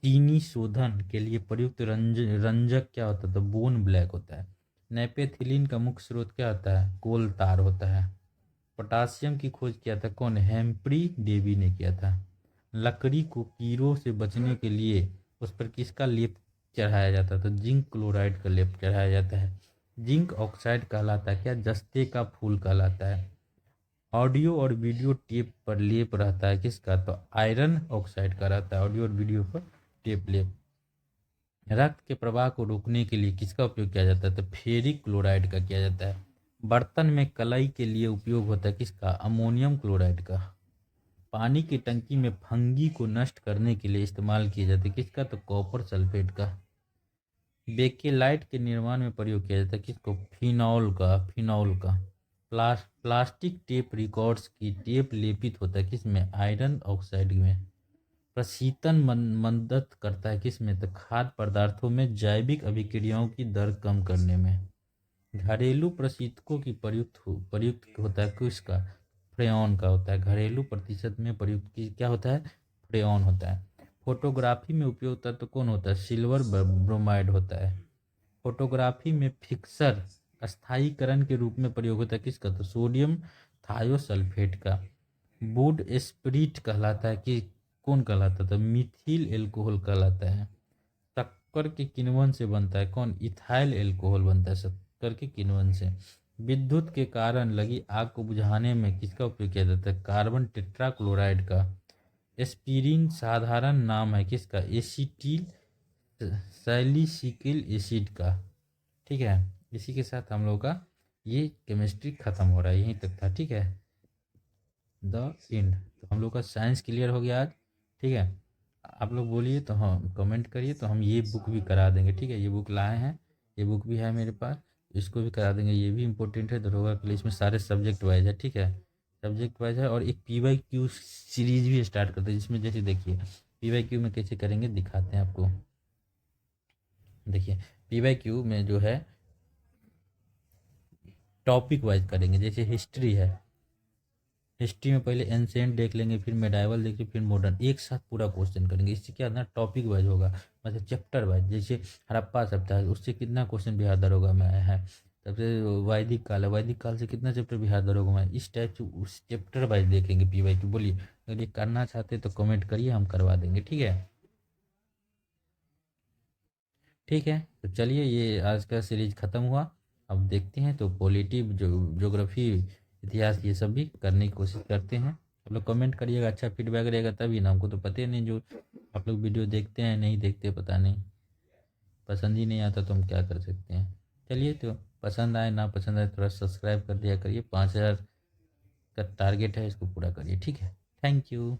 चीनी शोधन के लिए प्रयुक्त रंजक क्या होता है? तो बोन ब्लैक होता है। नेपेथिलीन का मुख्य स्रोत क्या होता है? कोल तार होता है। पोटासियम की खोज किया था कौन? हेम्प्री डेवी ने किया था। लकड़ी को कीड़ों से बचने के लिए उस पर किसका लेप चढ़ाया जाता है? तो जिंक क्लोराइड का लेप चढ़ाया जाता है। जिंक ऑक्साइड कहलाता है क्या? जस्ते का फूल कहलाता है। ऑडियो और वीडियो टेप पर लेप रहता है किसका? तो आयरन ऑक्साइड का रहता है ऑडियो और वीडियो पर टेप लेप। रक्त के प्रवाह को रोकने के लिए किसका उपयोग किया जाता है? तो फेरिक क्लोराइड का किया जाता है। बर्तन में कलई के लिए उपयोग होता है किसका? अमोनियम क्लोराइड का। पानी की टंकी में फंगी को नष्ट करने के लिए इस्तेमाल किया जाता है किसका? तो कॉपर सल्फेट का। बेकेलाइट के निर्माण में प्रयोग किया जाता है किसको? फिनॉल का। प्लास्टिक टेप रिकॉर्ड्स की टेप लेपित होता है किसमें? आयरन ऑक्साइड में। प्रशीतन मदद करता है किसमें? तो खाद्य पदार्थों में जैविक अभिक्रियाओं की दर कम करने में। घरेलू प्रशीतकों की प्रयुक्त होता है किसका? फ्रेऑन का होता है। घरेलू प्रतिशत में प्रयुक्त की क्या होता है? फ्रेऑन होता है। फोटोग्राफी में उपयोग तत्व कौन होता है? सिल्वर ब्रोमाइड होता है। फोटोग्राफी में फिक्सर स्थायीकरण के रूप में प्रयोग होता है किसका? तो सोडियम थायोसल्फेट का। वुड स्प्रिट कहलाता है कि कौन कहलाता था? मिथिल एल्कोहल कहलाता है। शक्कर के किण्वन से बनता है कौन? इथाइल एल्कोहल बनता है शक्कर के किण्वन से। विद्युत के कारण लगी आग को बुझाने में किसका उपयोग किया जाता है? कार्बन टेट्राक्लोराइड का। एस्पिरिन साधारण नाम है किसका? एसिटिल सैलिसिलिक एसिड का। ठीक है, इसी के साथ हम लोग का ये केमिस्ट्री खत्म हो रहा है, यहीं तक था। ठीक है, द एंड। तो हम लोग का साइंस क्लियर हो गया आज। ठीक है, आप लोग बोलिए तो हाँ, कमेंट करिए तो हम ये बुक भी करा देंगे। ठीक है, ये बुक लाए हैं, ये बुक भी है मेरे पास, इसको भी करा देंगे। ये भी इम्पोर्टेंट है दरोगा के लिए, इसमें सारे सब्जेक्ट वाइज है। ठीक है, सब्जेक्ट वाइज है। और एक PYQ सीरीज भी स्टार्ट करते हैं, जिसमें जैसे देखिए PYQ में कैसे करेंगे दिखाते हैं आपको। देखिए PYQ में जो है टॉपिक वाइज करेंगे। जैसे हिस्ट्री है, हिस्ट्री में पहले एंशिएंट देख लेंगे, फिर मेडाइवल देखेंगे, फिर मॉडर्न, एक साथ पूरा क्वेश्चन करेंगे। इससे क्या ना टॉपिक वाइज होगा, मतलब चैप्टर वाइज। जैसे हड़प्पा सभ्यता है, उससे कितना क्वेश्चन बिहार दरोगा में आया है। सबसे वैदिक काल है, वैदिक काल से कितना चैप्टर बिहार दरोगा में आया। इस टाइप से उस चैप्टर वाइज देखेंगे PYQ। बोलिए, अगर ये करना चाहते तो कमेंट करिए, हम करवा देंगे। ठीक है, ठीक है। तो चलिए, ये आज का सीरीज ख़त्म हुआ। अब देखते हैं तो पॉलिटी, ज्योग्राफी, इतिहास, ये सब भी करने की कोशिश करते हैं। आप लोग कमेंट करिएगा, अच्छा फीडबैक रहेगा तभी ना। हमको तो पता ही नहीं, जो आप लोग वीडियो देखते हैं नहीं देखते पता नहीं, पसंद ही नहीं आता तो हम क्या कर सकते हैं। चलिए, तो पसंद आए ना पसंद आए थोड़ा सब्सक्राइब कर दिया करिए। 5000 का टारगेट है, इसको पूरा करिए। ठीक है, थैंक यू।